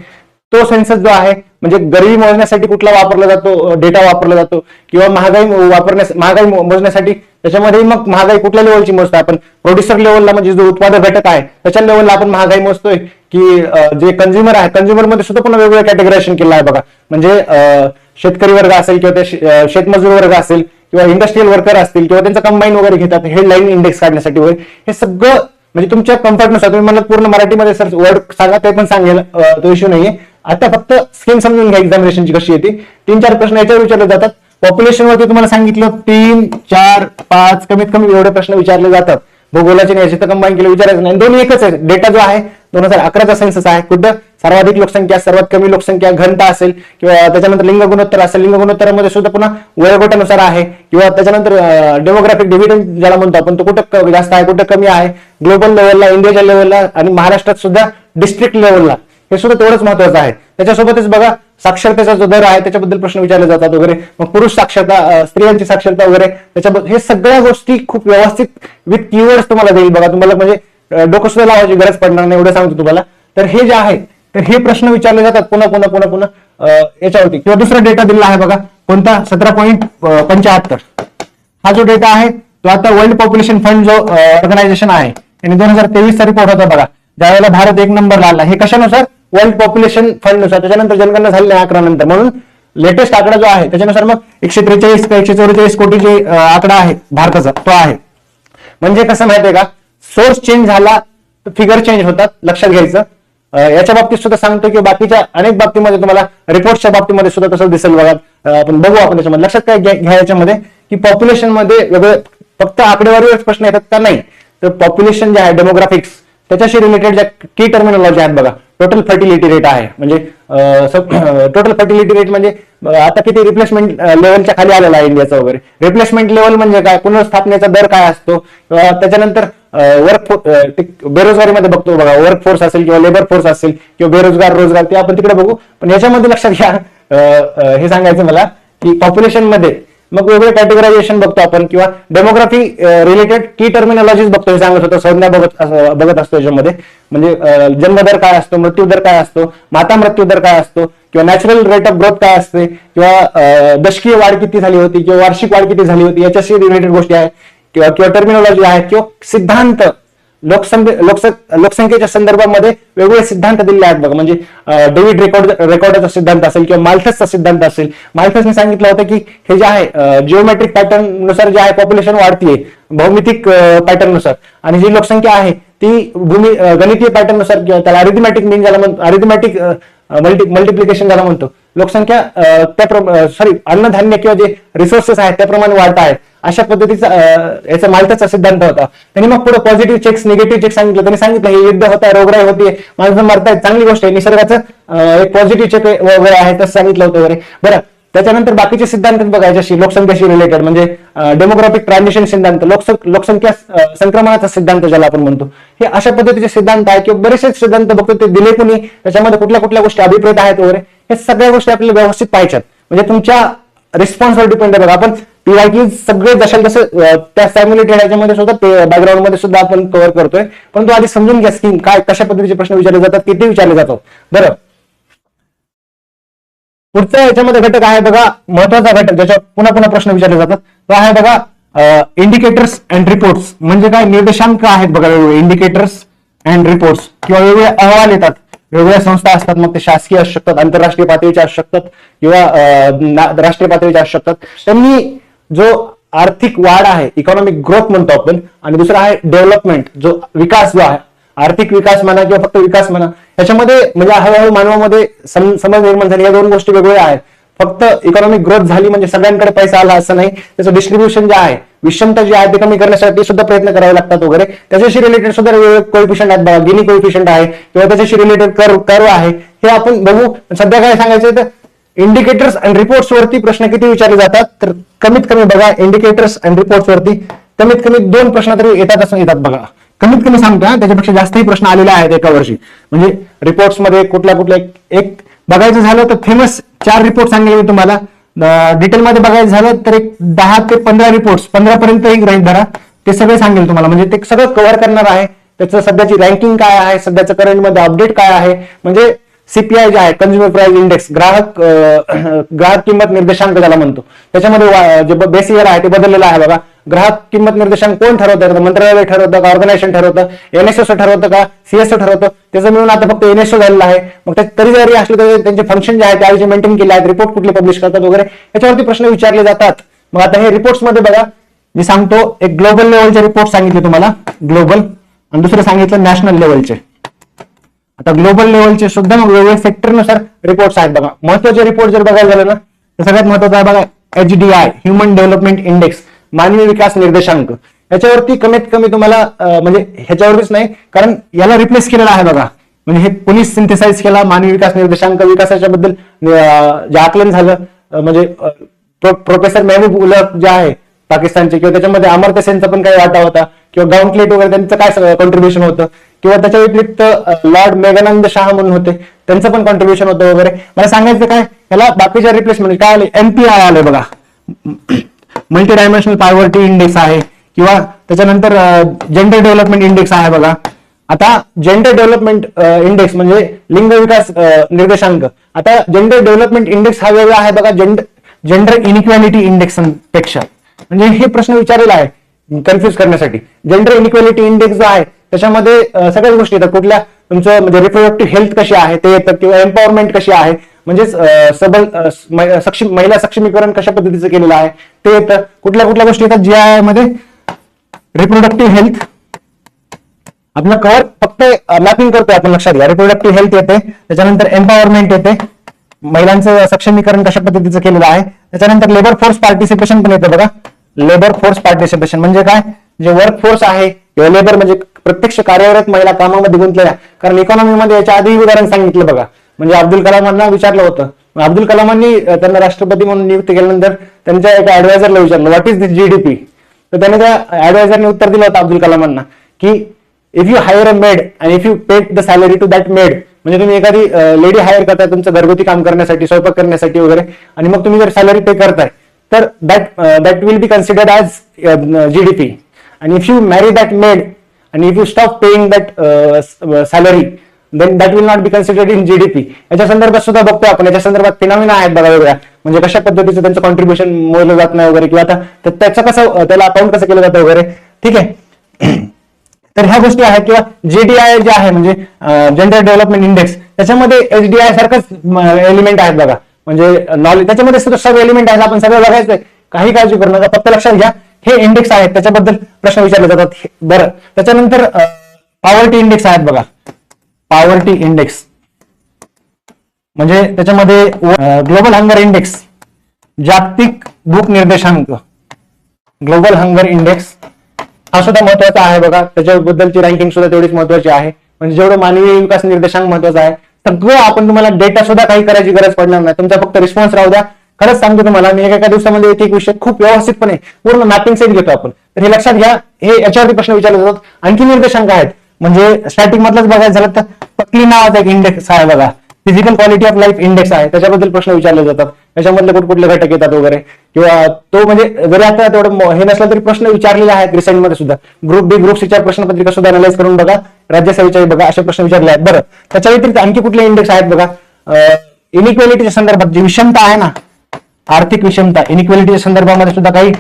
तो सेन्सस जो आहे म्हणजे गरिबी मोजण्यासाठी कुठला वापरला जातो, डेटा वापरला जातो, किंवा महागाई मोजण्यासाठी त्याच्यामध्ये मग महागाई कुठल्या लेवलची मोजतो आपण, प्रोड्युसर लेवलला म्हणजे जो उत्पादक घटक आहे त्याच्या लेवलला आपण महागाई मोजतोय, की जे कंझ्युमर आहे कंझ्युमर मध्ये सुद्धा पुन्हा वेगवेगळं कॅटेगरायझेशन केलं आहे बघा. म्हणजे शेतकरी वर्ग असेल किंवा ते शेतमजूर वर्ग असेल किंवा इंडस्ट्रियल वर्कर असतील किंवा त्यांचा कंबाईन वगैरे घेतात हेडलाईन इंडेक्स काढण्यासाठी वगैरे, हे सगळं म्हणजे तुमच्या कम्फर्टनुसार. तुम्ही मला पूर्ण मराठीमध्ये सर वर्ड सांगा ते पण सांगेल, तो इश्यू नाहीये. आता फक्त स्कीम समजून घ्या एक्झामिनेशनची कशी येते. 3-4 प्रश्न याच्यावर विचारले जातात. पॉप्युलेशन वरती तुम्हाला सांगितलं 3, 4, 5 कमीत कमी एवढे प्रश्न विचारले जातात. भूगोलाचे याचे तर कंबाईन केलं विचारायचं नाही, दोन्ही एकच आहे. डेटा जो आहे 2011चा सेन्सस आहे, कुठं सर्वाधिक लोकसंख्या, सर्वात कमी लोकसंख्या, घनता असेल किंवा त्याच्यानंतर लिंग गुणोत्तर असेल, लिंग गुणोत्तरामध्ये सुद्धा पुन्हा वयोगटानुसार आहे, किंवा त्याच्यानंतर डेमोग्राफिक डिव्हिडंड ज्याला म्हणतो आपण, तो कुठं जास्त आहे कुठं कमी आहे, ग्लोबल लेवलला, इंडियाच्या लेवलला आणि महाराष्ट्रात सुद्धा डिस्ट्रिक्ट लेवलला, हे सुद्धा तेवढंच महत्वाचं आहे. त्याच्यासोबतच बघा साक्षरतेचा जो दर आहे त्याच्याबद्दल प्रश्न विचारले जातात वगैरे, मग पुरुष साक्षरता, स्त्रियांची साक्षरता वगैरे, त्याच्याबद्दल हे सगळ्या गोष्टी खूप व्यवस्थित विथ कीवर्ड्स तुम्हाला देईल बघा. तुम्हाला म्हणजे डोकं सुद्धा लावायची गरज पडणार नाही, एवढं सांगतो तुम्हाला. तर हे जे आहे तर हे प्रश्न विचारले जातात पुन्हा पुन्हा पुन्हा पुन्हा याच्यावरती. किंवा दुसरा डेटा दिला आहे बघा, कोणता 17.75. हा जो डेटा आहे तो आता वर्ल्ड पॉप्युलेशन फंड जो ऑर्गनायझेशन आहे आणि 2023 चा रिपोर्ट होता बघा, ज्यावेळेला भारत 1 नंबरला आला. हे कशानुसार, वर्ल्ड पॉप्युलेशन फंड नुसार. त्याच्यानंतर जनगणना झाली नाही 11 नंतर, म्हणून लेटेस्ट आकडा जो आहे त्याच्यानुसार मग 143 का 144 कोटी जे आकडा आहे भारताचा तो आहे. म्हणजे कसं माहितीये का, सोर्स चेंज झाला तर फिगर चेंज होतात, लक्षात घ्यायचं. याच्या बाबतीत सुद्धा सांगतो की बाकीच्या अनेक बाबतीमध्ये तुम्हाला रिपोर्टच्या बाबतीमध्ये सुद्धा तसं दिसेल बघा. आपण बघू आपण त्याच्यामध्ये लक्षात काय घ्या याच्यामध्ये, की पॉप्युलेशन मध्ये वेगळे फक्त आकडेवारीवर प्रश्न येतात का, नाही. तर पॉप्युलेशन जे आहे डेमोग्राफिक्स त्याच्याशी रिलेटेड ज्या की टर्मिनॉलॉजी आहेत बघा. टोटल फर्टिलिटी रेट आहे, म्हणजे टोटल फर्टिलिटी रेट म्हणजे आता किती रिप्लेसमेंट लेवलच्या खाली आलेला आहे इंडियाचा वगैरे. रिप्लेसमेंट लेवल म्हणजे काय, पुनर्स्थापनेचा दर काय असतो, त्याच्यानंतर बेरोजगारीमध्ये बघतो बघा, वर्क फोर्स असेल किंवा लेबर फोर्स असेल किंवा बेरोजगार रोजगार, ते आपण तिकडे बघू. पण याच्यामध्ये लक्षात घ्या, हे सांगायचं मला की पॉप्युलेशन मध्ये मग वेगळे कॅटेगरायझेशन बघतो आपण, किंवा डेमोग्राफी रिलेटेड की टर्मिनॉलॉजीज बघतो. हे सांगत होतं, संज्ञा बघत असतो याच्यामध्ये. म्हणजे जन्मदर काय असतो, मृत्यू दर काय असतो, माता मृत्यू दर काय असतो, किंवा नॅचरल रेट ऑफ ग्रोथ काय असते, किंवा दशकीय वाढ किती झाली होती किंवा वार्षिक वाढ किती झाली होती, याच्याशी रिलेटेड गोष्टी आहेत, किंवा टर्मिनॉलॉजी आहेत, किंवा सिद्धांत लोकसंख्येच्या संदर्भामध्ये वेगवेगळे सिद्धांत दिलेले आहेत बघा. म्हणजे डेव्हिड रेकॉर्डचा सिद्धांत असेल किंवा माल्थसचा सिद्धांत असेल. माल्थसने सांगितलं होतं की हे जे आहे जिओमेट्रिक पॅटर्न नुसार जे आहे पॉप्युलेशन वाढतीये, भौमितिक पॅटर्न नुसार, आणि जी लोकसंख्या आहे ती गणितीय पॅटर्न नुसार, किंवा त्याला अरिथमॅटिक मीन ज्याला म्हणतो, अरिथमॅटिक मल्टिप्लिकेशन ज्याला म्हणतो, लोकसंख्या अन्नधान्य किंवा जे रिसोर्सेस आहेत त्याप्रमाणे वाढत आहेत, अशा पद्धतीचा याचा माल्थसचा सिद्धांत होता. त्यांनी मग पुढे पॉझिटिव्ह चेक्स, निगेटिव्ह चेक सांगितलं. त्यांनी सांगितलं हे युद्ध होत आहे, रोगराई होतीये, माणसं मरतायत, चांगली गोष्ट आहे, निसर्गाचं एक पॉझिटिव्ह चेक वगैरे आहे तसं सांगितलं होतं वगैरे. बरं, त्याच्यानंतर बाकीचे सिद्धांत बघायच्याशी लोकसंख्याशी रिलेटेड, म्हणजे डेमोग्राफिक ट्रान्झिशन सिद्धांत, लोकसंख्या संक्रमणाचा सिद्धांत ज्याला आपण म्हणतो, हे अशा पद्धतीचे सिद्धांत आहे. किंवा बरेचसे सिद्धांत बघतो ते दिले कुणी, त्याच्यामध्ये कुठल्या कुठल्या गोष्टी अभिप्रेत आहेत वगैरे, हे सगळ्या गोष्टी आपल्याला व्यवस्थित पाहिजेत. म्हणजे तुमच्या रिस्पॉन्सवर डिपेंड आहे बघा. आपण पीवायक्यू सगळे जशाल तसं त्या सॅम्युलेटेड याच्यामध्ये सुद्धा बॅकग्राऊंड मध्ये सुद्धा आपण कव्हर करतोय, परंतु आधी समजून घ्या स्कीम काय, कशा पद्धतीचे प्रश्न विचारले जातात, किती विचारले जातात. बरं, पुढचा याच्यामध्ये घटक आहे बघा, महत्वाचा घटक ज्याच्यावर पुन्हा पुन्हा प्रश्न विचारले जातात, तो आहे बघा इंडिकेटर्स अँड रिपोर्ट्स. म्हणजे काय, निर्देशांक आहेत बघा वेगवेगळे, इंडिकेटर्स अँड रिपोर्ट्स, किंवा वेगवेगळे अहवाल येतात, वेगवेगळ्या संस्था असतात, मग ते शासकीय असू शकतात, आंतरराष्ट्रीय पातळीचे असू शकतात, किंवा राष्ट्रीय पातळीचे असू शकतात. त्यांनी जो आर्थिक वाढ आहे, इकॉनॉमिक ग्रोथ म्हणतो आपण, आणि दुसरा आहे डेव्हलपमेंट, जो विकास जो आहे, आर्थिक विकास म्हणा किंवा फक्त विकास म्हणा, याच्यामध्ये म्हणजे हळूहळू मानवामध्ये समज निर्माण झाली. या दोन गोष्टी वेगवेगळ्या आहेत. फक्त इकॉनॉमिक ग्रोथ झाली म्हणजे सगळ्यांकडे पैसा आला असं नाही, त्याचं डिस्ट्रीब्युशन जे आहे, विषमता जी आहे ते कमी करण्यासाठी सुद्धा प्रयत्न करावे लागतात वगैरे. त्याच्याशी रिलेटेड सुद्धा वेगवेगळे कोएफिशियंट आहेत बघा, गिनी कोएफिशियंट आहे किंवा त्याच्याशी रिलेटेड कर्व आहे, हे आपण बघू. सध्या काय सांगायचं तर इंडिकेटर्स अँड रिपोर्ट्स वरती प्रश्न किती विचारले जातात, तर कमीत कमी बघा इंडिकेटर्स अँड रिपोर्ट्स वरती कमीत कमी 2 प्रश्न तरी येतात बघा. कमीत कमी सांगतो त्याच्यापेक्षा जास्तही प्रश्न आलेले आहेत एका वर्षी. म्हणजे रिपोर्ट्स मध्ये कुठल्या एक बघायचं झालं तर फेमस 4 रिपोर्ट सांगेल मी तुम्हाला. डिटेलमध्ये बघायचं झालं तर एक 10 ते 15 रिपोर्ट्स, 15 पर्यंत एक राहील धरा, ते सगळे सांगेल तुम्हाला. म्हणजे ते सगळं कव्हर करणार आहे. त्याचं सध्याची रँकिंग काय आहे, सध्याचं करंट मध्ये अपडेट काय आहे, म्हणजे सीपीआय जे आहे कन्झ्युमर प्राइस इंडेक्स, ग्राहक किंमत निर्देशांक ज्याला म्हणतो, त्याच्यामध्ये जे बेस इयर आहे ते बदललेलं आहे बघा. ग्राहक किंमत निर्देशांक कोण ठरवतं, मंत्रालय ठरवतं का, ऑर्गनायझेशन ठरवतं, एनएसओ ठरवतं का, सीएसओ ठरवतं, त्याचं मिळून आता फक्त एनएसओ झालेलं आहे. मग तरी जरी असलं तरी त्यांचे फंक्शन जे आहे ते मेंटेन केले आहेत, रिपोर्ट कुठले पब्लिश करतात वगैरे याच्यावरती प्रश्न विचारले जातात. मग आता हे रिपोर्ट्स मध्ये बघा मी सांगतो, एक ग्लोबल लेवलचे रिपोर्ट सांगितले तुम्हाला ग्लोबल, आणि दुसरं सांगितलं नॅशनल लेवलचे. आता ग्लोबल लेवलचे सुद्धा मग वेगवेगळ्या सेक्टरनुसार रिपोर्ट्स आहेत बघा. महत्वाचे रिपोर्ट जर बघायला झालं ना तर सगळ्यात महत्वाचा आहे बघा HDI, ह्युमन डेव्हलपमेंट इंडेक्स, मानवी विकास निर्देशांक. याच्यावरती कमीत कमी तुम्हाला म्हणजे ह्याच्यावरतीच नाही, कारण याला रिप्लेस केलेला आहे बघा. म्हणजे हे पोलीस सिंथेसाइज केला मानवी विकास निर्देशांक, विकासाच्या बद्दल जे आकलन झालं, म्हणजे प्रोफेसर मेहबूब उलग जे आहे पाकिस्तानचे, किंवा त्याच्यामध्ये अमर्त्य सेनचा पण काही वाटा होता, किंवा गाउंटलेट वगैरे त्यांचं काय कॉन्ट्रीब्युशन होतं, किंवा त्याच्या व्यतिरिक्त लॉर्ड मेघानंद शाह म्हणून होते, त्यांचं पण कॉन्ट्रीब्युशन होतं वगैरे. मला सांगायचं काय, याला बाकीच्या रिप्लेसमेंट काय आले, MPI आले बघा, मल्टी डायमेन्शनल पॉवर्टी इंडेक्स आहे, किंवा त्याच्यानंतर जेंडर डेव्हलपमेंट इंडेक्स आहे बघा. आता जेंडर डेव्हलपमेंट इंडेक्स म्हणजे लिंग विकास निर्देशांक. आता जेंडर डेव्हलपमेंट इंडेक्स हा वेगळा आहे बघा जेंडर इनइक्वॅलिटी इंडेक्स पेक्षा. म्हणजे हे प्रश्न विचारलेला आहे कन्फ्युज करण्यासाठी. जेंडर इनइक्वॅलिटी इंडेक्स जो आहे त्याच्यामध्ये सगळ्याच गोष्टी येतात. कुठल्या तुमचं म्हणजे रिप्रोडक्टिव्ह हेल्थ कशी आहे ते येतं, किंवा एम्पॉवरमेंट कशी आहे, म्हणजेच महिला सक्षमीकरण कशा पद्धतीचं केलेलं आहे ते येतं. कुठल्या गोष्टी येतात GI मध्ये, रिप्रोडक्टिव्ह हेल्थ आपलं कव्हर फक्त मॅपिंग करतोय आपण, लक्षात घ्या. रिप्रोडक्टिव्ह हेल्थ येते, त्याच्यानंतर एम्पॉवरमेंट येते, महिलांचं सक्षमीकरण कशा पद्धतीचं केलेलं आहे, त्याच्यानंतर लेबर फोर्स पार्टिसिपेशन पण येतं बघा. लेबर फोर्स पार्टिसिपेशन म्हणजे काय, जे वर्क फोर्स आहे किंवा लेबर म्हणजे प्रत्यक्ष कार्यरत महिला कामामध्ये गुंतलेल्या. कारण इकॉनॉमीमध्ये याच्या आधी उदाहरण सांगितलं बघा, म्हणजे अब्दुल कलामांना विचारलं होतं. अब्दुल कलामांनी त्यांना राष्ट्रपती म्हणून नियुक्त केल्यानंतर त्यांच्या एका ऍडवायझरला विचारलं व्हॉट इज दिस GDP. तर त्याने त्या ऍडवायझरने उत्तर दिलं होतं अब्दुल कलामांना की if you hire a maid and if you paid the salary to that maid, म्हणजे तुम्ही एखादी लेडी हायर करताय तुमचं घरगुती काम करण्यासाठी, स्वयंपाक करण्यासाठी वगैरे, आणि मग तुम्ही जर सॅलरी पे करताय तर that will be considered as GDP. आणि if you marry that maid आणि if you stop paying that salary then that will not be considered in GDP. याच्या संदर्भात सुद्धा बघतोय आपण. याच्या संदर्भात फिनॉमिना आहेत बघा वेगळ्या, म्हणजे कशा पद्धतीचं त्यांचं कॉन्ट्रीब्युशन मोजलं जात नाही वगैरे, किंवा आता त्याचं कसं त्याला अकाउंट कसं केलं जातं वगैरे. ठीक आहे. तर ह्या गोष्टी आहेत. किंवा GDI जे आहे म्हणजे जेंडर डेव्हलपमेंट इंडेक्स, त्याच्यामध्ये HDI सारखंच एलिमेंट आहेत बघा. म्हणजे नॉलेज त्याच्यामध्ये सगळे एलिमेंट आहेत, आपण सगळं बघायचंय, काही काळजी करू नका. फक्त लक्षात घ्या हे इंडेक्स आहेत, त्याच्याबद्दल प्रश्न विचारले जातात. बरं, त्याच्यानंतर पॉवर्टी इंडेक्स आहेत बघा. पॉवर्टी इंडेक्स म्हणजे त्याच्यामध्ये ग्लोबल हंगर इंडेक्स, जागतिक भूक निर्देशांक, ग्लोबल हंगर इंडेक्स हा सुद्धा महत्वाचा आहे बघा. त्याच्याबद्दलची रँकिंग सुद्धा तेवढीच महत्वाची आहे. म्हणजे जेवढं मानवी विकास निर्देशांक महत्वाचा आहे, सगळं आपण तुम्हाला डेटा सुद्धा काही करायची गरज पडणार नाही. तुमचा फक्त रिस्पॉन्स राहू द्या. खरंच सांगतो तुम्हाला, मी एका दिवसामध्ये एक विषय खूप व्यवस्थितपणे पूर्ण मॅपिंग सेट घेतो आपण. तर हे लक्षात घ्या, हे याच्यावरती प्रश्न विचारले जातात. आणखी निर्देशांक आहेत, म्हणजे स्टॅटिक मधलंच बघायचं झालं तर पकली नावाचा एक इंडेक्स आहे बघा, physical quality of life index आहे, त्याच्याबद्दल प्रश्न विचारले जातात. त्याच्यामधले कुठले घटक येतात वगैरे, किंवा तो म्हणजे जरी आता तेवढं हे नसलं तरी प्रश्न विचारलेले आहेत रिसेंटमध्ये सुद्धा. ग्रुप B ग्रुप Cच्या प्रश्नपत्रिका सुद्धा अनालाइज करून बघा, राज्यसेवेच्या बघा, असे प्रश्न विचारले आहेत. बरं, त्याच्या व्यतिरिक्त आणखी कुठले इंडेक्स आहेत बघा. इनइक्वॅलिटीच्या संदर्भात जी विषमता आहे ना, आर्थिक विषमता, इनइक्वॅलिटीच्या संदर्भामध्ये सुद्धा काही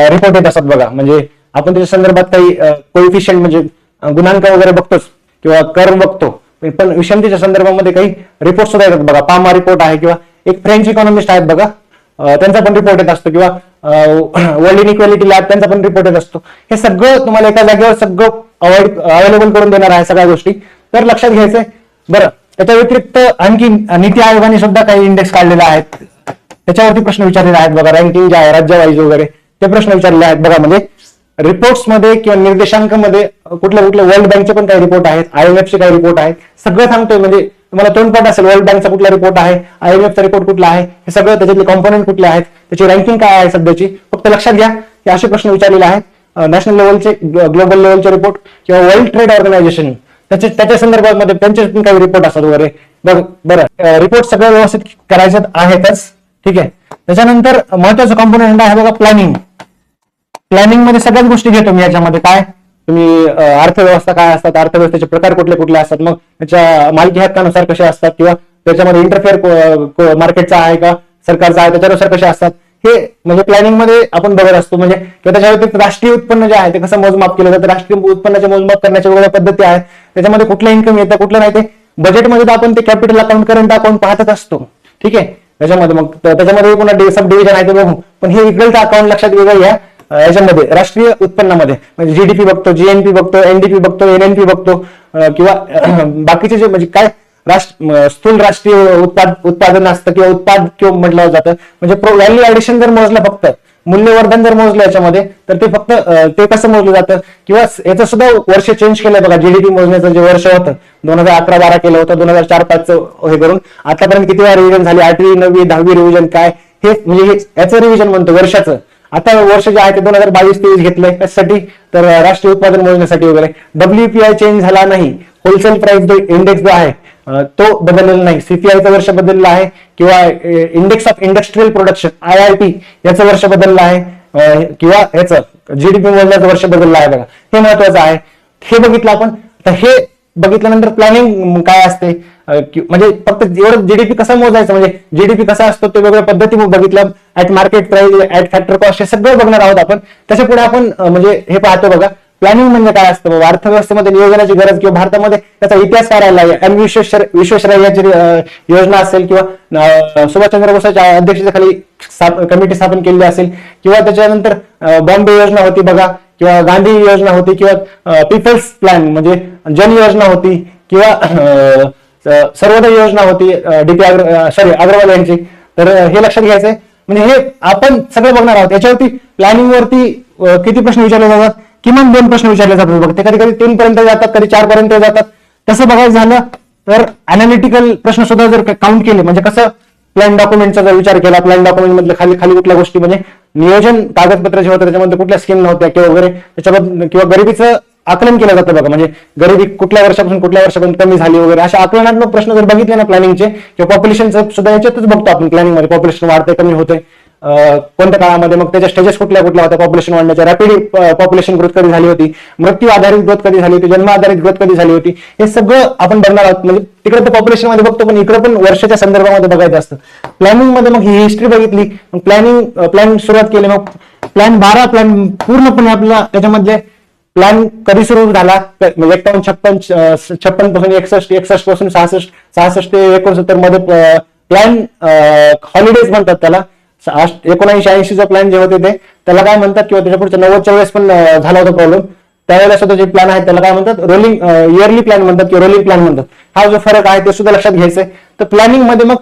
रिपोर्ट येत असतात बघा. म्हणजे आपण त्याच्या संदर्भात काही कोएफिशियंट म्हणजे गुणांक वगैरे बघतोच, किंवा कर्व बघतो, पण विषमतेच्या संदर्भामध्ये काही रिपोर्ट सुद्धा येतात बघा. पामा रिपोर्ट आहे, किंवा एक फ्रेंच इकॉनॉमिस्ट आहेत बघा, त्यांचा पण रिपोर्ट येत असतो, किंवा वर्ल्ड इनइक्वॅलिटी लॅब त्यांचा पण रिपोर्ट येत असतो. हे सगळं तुम्हाला एका जागेवर सगळं अवेलेबल करून देणार आहे सगळ्या गोष्टी, तर लक्षात घ्यायचंय. बरं, त्याच्या व्यतिरिक्त आणखी नीती आयोगाने सुद्धा काही इंडेक्स काढलेले आहेत, त्याच्यावरती प्रश्न विचारलेले आहेत बघा. रँकिंग जे आहे राज्यवाईज वगैरे ते प्रश्न विचारलेले आहेत बघा. म्हणजे रिपोर्ट्स मध्ये किंवा निर्देशांकामध्ये कुठल्या कुठल्या वर्ल्ड बँकचे पण काही रिपोर्ट आहेत, IMF चे काही रिपोर्ट आहेत, सगळं सांगतोय. म्हणजे तुम्हाला तोंडपाठ असेल वर्ल्ड बँकचा कुठला रिपोर्ट आहे, IMF चा रिपोर्ट कुठला आहे, हे सगळं त्याच्यातले कॉम्पोनंट कुठले आहेत, त्याची रँकिंग काय आहे सध्याची. फक्त लक्षात घ्या की असे प्रश्न विचारलेले आहेत. नॅशनल लेवलचे, ग्लोबल लेवलचे रिपोर्ट किंवा वर्ल्ड ट्रेड ऑर्गनायझेशन त्याच्या संदर्भामध्ये त्यांचे पण काही रिपोर्ट असतात वगैरे. बरं, रिपोर्ट सगळं व्यवस्थित करायचे आहेतच. ठीक आहे. त्याच्यानंतर महत्वाचं कॉम्पोनंट आहे बघा प्लॅनिंग. प्लॅनिंग मध्ये सगळ्याच गोष्टी घेतो मी याच्यामध्ये. काय तुम्ही अर्थव्यवस्था काय असतात, अर्थव्यवस्थेचे प्रकार कुठले कुठले असतात, मग त्याच्या मालकी हक्कानुसार कसे असतात, किंवा त्याच्यामध्ये इंटरफेअर मार्केटचा आहे का सरकारचा आहे त्याच्यानुसार कसे असतात, हे म्हणजे प्लॅनिंग मध्ये आपण बघत असतो. म्हणजे त्याच्या व्यतिरिक्त राष्ट्रीय उत्पन्न जे आहे ते कसं मोजमाप केलं जातं, राष्ट्रीय उत्पन्नाचे मोजमाप करण्याच्या वेगळ्या पद्धती आहेत. त्याच्यामध्ये कुठलं इन्कम येतं कुठलं नाही ते बजेटमध्ये तर आपण ते कॅपिटल अकाउंट, करंट अकाउंट पाहतच असतो. ठीक आहे. त्याच्यामध्ये मग त्याच्यामध्ये पुन्हा सब डिव्हिजन आहे ते बघू, पण हे इक्वलचं अकाउंट लक्षात वेगळं घ्या. याच्यामध्ये राष्ट्रीय उत्पन्नामध्ये म्हणजे जीडीपी बघतो, जीएनपी बघतो, एनडीपी बघतो, एनएनपी बघतो, किंवा बाकीचे जे म्हणजे काय स्थूल राष्ट्रीय उत्पादन असतं किंवा उत्पाद किंवा म्हटलं जातं. म्हणजे व्हॅल्यू ऍडिशन जर मोजलं, फक्त मूल्यवर्धन जर मोजलं याच्यामध्ये, तर ते फक्त ते कसं मोजलं जातं, किंवा याचं सुद्धा वर्ष चेंज केलं बघा. जीडीपी मोजण्याचं जे वर्ष होतं 2011-12 केलं होतं, 2004-5 हे करून आतापर्यंत किती वेळा रिव्हिजन झाली, 8वी 9वी 10वी रिव्हिजन काय, हे म्हणजे याचं रिव्हिजन म्हणतो वर्षाचं. आता वर्ष जे आहे ते 2022-23 घेतलंय कशासाठी, तर राष्ट्रीय उत्पादन मोजण्यासाठी वगैरे. WPI चेंज झाला नाही, होलसेल प्राइस इंडेक्स जो आहे तो बदललेला नाही, सीपीआयचं वर्ष बदललं आहे, किंवा index of industrial production IIP याचं वर्ष बदललं आहे, किंवा याचं जीडीपी मोजण्याचं वर्ष बदललं आहे बघा. हे महत्वाचं आहे. हे बघितलं आपण. तर हे बघितल्यानंतर प्लॅनिंग काय असते, म्हणजे फक्त एवढं जीडीपी कसं मोजायचं, म्हणजे जीडीपी कसा असतो ते वेगळ्या पद्धती बघितलं. At market price, at factor cost हे सगळं बघणार आहोत आपण. त्याच्या पुढे आपण म्हणजे हे पाहतो बघा प्लॅनिंग म्हणजे काय असतं बाबा. अर्थव्यवस्थेमध्ये नियोजनाची गरज, किंवा भारतामध्ये त्याचा इतिहास काय राहिला आहे, विश्वेश्वरय्याची योजना असेल, किंवा सुभाषचंद्र बोसाच्या अध्यक्षतेखाली कमिटी स्थापन केली असेल, किंवा त्याच्यानंतर बॉम्बे योजना होती बघा, किंवा गांधी योजना होती, किंवा पीपल्स प्लॅन म्हणजे जन योजना होती, किंवा सर्वोदय योजना होती अग्रवाल यांची. तर हे लक्षात घ्यायचंय. म्हणजे हे आपण सगळं बघणार आहोत. याच्यावरती प्लॅनिंग वरती किती प्रश्न विचारले जातात, किमान 2 प्रश्न विचारले जातात बघा. ते कधी कधी 3 पर्यंत जातात, कधी 4 पर्यंत जातात. तसं बघायचं झालं तर अनालिटिकल प्रश्न सुद्धा जर काउंट केले, म्हणजे कसं प्लॅन डॉक्युमेंटचा जर विचार केला, प्लॅन डॉक्युमेंट मधले खाली खाली कुठल्या गोष्टी, म्हणजे नियोजन कागदपत्र जे होतं त्याच्यामध्ये कुठल्या स्कीम नव्हत्या किंवा वगैरे, त्याच्याबद्दल किंवा गरिबीचं आकलन केलं जातं बघा. म्हणजे गरिबी कुठल्या वर्षापासून कुठल्या वर्षापर्यंत कमी झाली वगैरे, अशा आकलनात्मक प्रश्न जर बघितले ना प्लॅनिंगचे, किंवा पॉप्युलेशनचं सुद्धा याच्यातच बघतो आपण प्लॅनिंग मध्ये. पॉप्युलेशन वाढते कमी होते कोणत्या काळामध्ये, मग त्याच्या स्टेजेस कुठल्या कुठल्या होत्या पॉप्युलेशन वाढण्याच्या, रॅपिड पॉप्युलेशन ग्रोथ कधी झाली होती, मृत्यू आधारित ग्रोथ कधी झाली होती, जन्म आधारित ग्रोथ कधी झाली होती, हे सगळं आपण बघणार आहोत. म्हणजे तिकडे तर पॉप्युलेशन मध्ये बघतो, पण इकडे पण वर्षाच्या संदर्भामध्ये बघायचं असतं. प्लॅनिंग मध्ये मग ही हिस्ट्री बघितली, मग प्लॅन सुरुवात केली, मग प्लॅन 12 प्लॅन पूर्णपणे आपला त्याच्यामध्ये प्लॅन कधी सुरू झाला, म्हणजे 51-56 पासून 61 पासून 66 ते 69 मध्ये प्लॅन हॉलिडेज म्हणतात त्याला. 1980चा प्लॅन जे होते ते त्याला काय म्हणतात, किंवा त्याच्या पुढच्या 90च्या वेळेस पण झाला होता प्रॉब्लेम, त्यावेळेला सुद्धा जे प्लॅन आहेत त्याला काय म्हणतात, रोलिंग इयरली प्लॅन म्हणतात किंवा रोलिंग प्लॅन म्हणतात. हा जो फरक आहे ते सुद्धा लक्षात घ्यायचंय. तर प्लॅनिंग मध्ये मग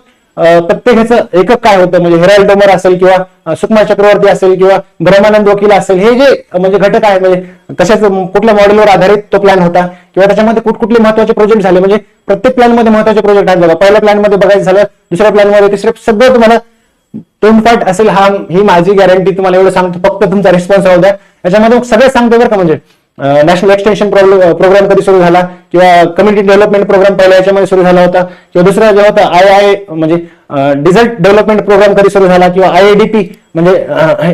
प्रत्येकाचं एकक काय होतं, म्हणजे हेराल्ड डोमर असेल, किंवा सुकमा चक्रवर्ती असेल, किंवा ब्रह्मानंद वकील असेल, हे जे म्हणजे घटक आहेत, म्हणजे कशाच कुठल्या मॉडेलवर आधारित तो प्लॅन होता, किंवा त्याच्यामध्ये कुठले महत्वाचे प्रोजेक्ट झाले. म्हणजे प्रत्येक प्लॅन मध्ये महत्वाचे प्रोजेक्ट आहेत बघा. पहिल्या प्लॅन मध्ये बघायचं झालं, दुसऱ्या प्लॅन मध्ये, तिसऱ्या, सगळं तुम्हाला तोंडपाठ असेल. ही माझी गॅरंटी तुम्हाला एवढं सांगतो, फक्त तुमचा रिस्पॉन्स राहू द्या. याच्यामध्ये सगळं सांगतो बरं का. म्हणजे नॅशनल एक्सटेन्शन प्रोग्राम कधी सुरू झाला, किंवा कम्युनिटी डेव्हलपमेंट प्रोग्राम पहिल्या याच्यामध्ये सुरू झाला होता, किंवा दुसरा जे होता म्हणजे डिझर्ट डेव्हलपमेंट प्रोग्राम कधी सुरू झाला, किंवा IADP म्हणजे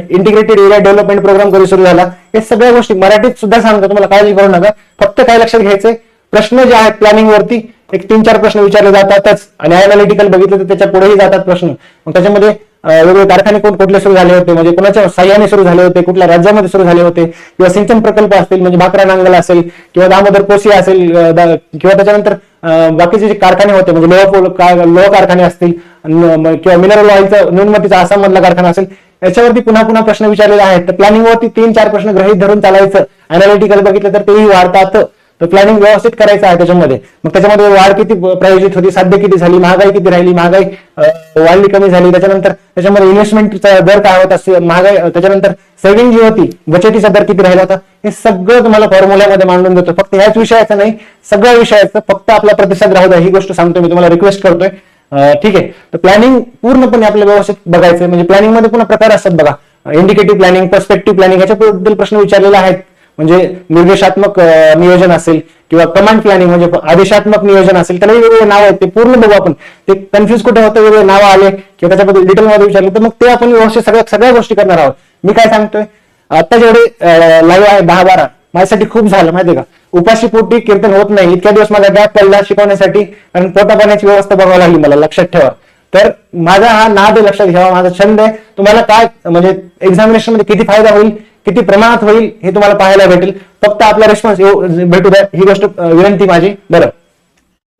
इंटिग्रेटेड एरिया डेव्हलपमेंट प्रोग्राम कधी सुरू झाला. हे सगळ्या गोष्टी मराठीत सुद्धा सांगतो, तुम्हाला काळजी करू नका. फक्त काय लक्षात घ्यायचंय, प्रश्न जे आहेत प्लॅनिंग वरती 3-4 प्रश्न विचारले जातातच, आणि अनालिटिकल बघितलं तर त्याच्या पुढेही जातात प्रश्न. मग त्याच्यामध्ये वेगवेगळे कारखाने कुठले सुरू झाले होते, म्हणजे कोणाच्या साह्याने सुरू झाले होते, कुठल्या राज्यामध्ये सुरू झाले होते, किंवा सिंचन प्रकल्प असतील, म्हणजे भाकरा नांगल असेल, किंवा दामोदर कोसी असेल, किंवा त्याच्यानंतर बाकीचे जे कारखाने होते, म्हणजे लोह कारखाने असतील, किंवा मिनरल ऑइलचा नुनमतीचा आसाम मधला कारखाना असेल, याच्यावरती पुन्हा पुन्हा प्रश्न विचारलेले आहेत. तर प्लॅनिंग वरती 3-4 प्रश्न गृहीत धरून चालायचं. अनालिटिकल बघितलं तर तेही वाढतात. तर प्लॅनिंग व्यवस्थित करायचं आहे त्याच्यामध्ये. मग त्याच्यामध्ये वाढ किती प्रायोजित होती, साध्य किती झाली, महागाई किती राहिली, महागाई वाढली कमी झाली, त्याच्यानंतर त्याच्यामध्ये इन्व्हेस्टमेंटचा दर काय होता, महागाई, त्याच्यानंतर सेव्हिंग जी होती बचतीचा दर किती राहिला होता, हे सगळं तुम्हाला फॉर्म्युल्यामध्ये मांडून देतो. फक्त ह्याच विषयाचं नाही, सगळ्या विषयाचं फक्त आपला प्रतिसाद राहू द्या, ही गोष्ट सांगतोय मी तुम्हाला, रिक्वेस्ट करतोय. ठीक आहे. तर प्लॅनिंग पूर्णपणे आपल्याला व्यवस्थित बघायचं. म्हणजे प्लॅनिंग मध्ये पुन्हा प्रकार असतात बघा, इंडिकेटिव्ह प्लॅनिंग, पर्स्पेक्टिव्ह प्लॅनिंग, याच्याबद्दल प्रश्न विचारलेले आहेत. म्हणजे निर्देशात्मक नियोजन असेल किंवा कमांड प्लॅनिंग म्हणजे आदेशात्मक नियोजन असेल, त्याला वेगवेगळे नाव आहेत, ते पूर्ण बघू आपण. ते कन्फ्युज कुठे होतं, वेगवेगळे नावं आले किंवा त्याच्याबद्दल डिटेलमध्ये विचारले तर मग ते आपण व्यवस्थित सगळ्या गोष्टी करणार आहोत. मी काय सांगतोय, आता जेवढे लाईव्ह आहे 10-12 माझ्यासाठी खूप झालं माहितीये का. उपाशी पोटी कीर्तन होत नाही. इतक्या दिवस माझा गॅप पडला शिकवण्यासाठी, कारण पोटा पाण्याची व्यवस्था बघावी लागली मला, लक्षात ठेवा. तर माझा हा नाद आहे, लक्षात घ्यावा, माझा छंद आहे. तुम्हाला काय म्हणजे एक्झामिनेशन मध्ये किती फायदा होईल, किती प्रमाणात होईल हे तुम्हाला पाहायला भेटेल. फक्त आपला रिस्पॉन्स भेटू द्या, ही गोष्ट विनंती माझी. बरं,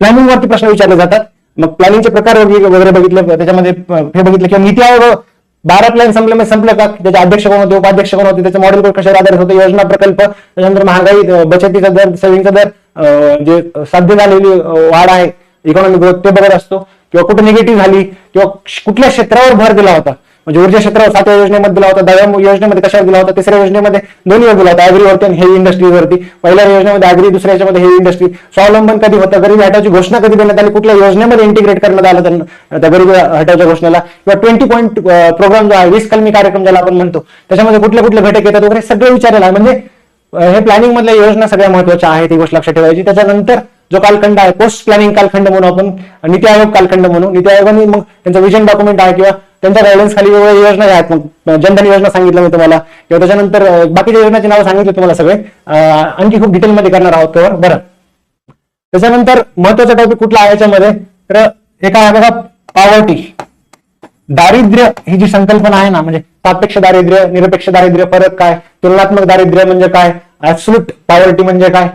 प्लॅनिंग वरती प्रश्न विचारले जातात. मग प्लॅनिंगचे प्रकार वगैरे बघितले, त्याच्यामध्ये हे बघितलं किंवा नीती आयोग 12 प्लॅन संपलं का, त्याचे अध्यक्ष कोण होते, उपाध्यक्ष कोण होते, त्याचे मॉडेल कशावर आधारित होते, योजना प्रकल्प, त्याच्यानंतर महागाई, बचतीचा दर, सेव्हिंगचा दर, जे साध्य झालेली वाढ आहे, इकॉनॉमिक ग्रोथ, ते बघत असतो. किंवा कुठे निगेटिव्ह झाली किंवा कुठल्या क्षेत्रावर भर दिला होता, म्हणजे ऊर्जा क्षेत्रावर 7व्या योजनेमध्ये दिला होता, 10व्या योजनेमध्ये कशावर दिला होता, 3ऱ्या योजनेमध्ये दोन्हीवर दिला होता, अॅग्रीवरती आणि हेवी इंडस्ट्रीवरती. पहिल्या योजनेमध्ये अॅग्री, दुसऱ्या याच्यामध्ये हेवी इंडस्ट्री. स्वावलंबन कधी होतं, गरिबी हटावची घोषणा कधी देण्यात आली, कुठल्या योजनेमध्ये इंटिग्रेट करण्यात आलं त्यांना त्या गरिबी हटावच्या घोषणेला, किंवा 20 पॉईंट प्रोग्राम जो आहे, 20 कलमी कार्यक्रम ज्याला आपण म्हणतो, त्याच्यामध्ये कुठले कुठले घटक येतात वगैरे सगळं विचारलेलं आहे. म्हणजे हे प्लॅनिंग मधल्या योजना सगळ्या महत्वाच्या आहेत, ही गोष्ट लक्षात ठेवायची. त्याच्यानंतर जो कालखंड आहे, पोस्ट प्लॅनिंग कालखंड म्हणून आपण, नीती आयोग कालखंड म्हणून. नीती आयोगाने मग त्यांचं विजन डॉक्युमेंट आहे किंवा त्यांच्या गायडन्स खाली वेगवेगळ्या योजना आहेत. मग जनधन योजना सांगितलं मी तुम्हाला, किंवा त्याच्यानंतर बाकीच्या योजनाची नावं सांगितली तुम्हाला सगळे, आणखी खूप डिटेलमध्ये करणार आहोत कव्हर. बरं, त्याच्यानंतर महत्वाचा टॉपिक कुठला आहे याच्यामध्ये, तर एक आहे बघा पॉवर्टी. दारिद्र्य ही जी संकल्पना आहे ना, म्हणजे सापेक्ष दारिद्र्य, निरपेक्ष दारिद्र्य, फरक काय, तुलनात्मक दारिद्र्य म्हणजे काय, ऍब्सोल्यूट पॉवर्टी म्हणजे काय,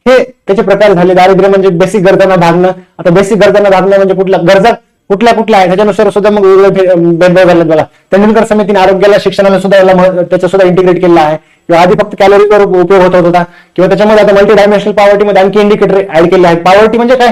हे त्याचे प्रकार झाले. दारिद्र्य म्हणजे बेसिक गरजांना भागणं. आता बेसिक गरजांना भागणं म्हणजे कुठल्या गरजा कुठल्या आहे, त्याच्यानुसार सुद्धा मग वेगवेगळे भेदभाव झाले बघा. तेंडुलकर समितीने आरोग्याला, शिक्षणाला सुद्धा त्याचं सुद्धा इंटिग्रेट केलेलं आहे. किंवा आधी फक्त कॅलरीवर उपयोग होत होता, किंवा त्याच्यामध्ये आता मल्टी डायमेन्शनल पॉवर्टी मध्ये आणखी इंडिकेटर ऍड केले आहेत. पॉवर्टी म्हणजे काय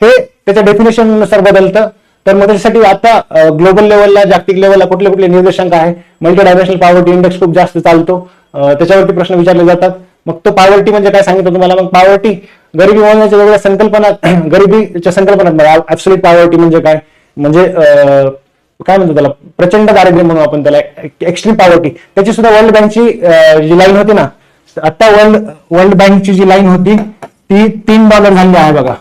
हे त्याच्या डेफिनेशन नुसार बदलतं. तर मग त्याच्यासाठी आता ग्लोबल लेवलला, जागतिक लेवलला कुठले कुठले निर्देशांक आहे, मल्टी डायमेन्शनल पॉवर्टी इंडेक्स खूप जास्त चालतो, त्याच्यावरती प्रश्न विचारले जातात. मग तो पॉवर्टी म्हणजे काय सांगितलं तुम्हाला. मग पॉवर्टी, गरिबी मोजण्याच्या वेगवेगळ्या संकल्पना, गरिबीच्या संकल्पना, ऍब्सोल्यूट पॉवर्टी म्हणजे काय, म्हणजे काय म्हणतो त्याला, प्रचंड दारिद्र्य म्हणून आपण त्याला, एक्स्ट्रीम पॉवर्टी. त्याची सुद्धा वर्ल्ड बँकची जी लाईन होती ना, आता वर्ल्ड बँकची जी लाईन होती ती $3 झाली आहे बघा.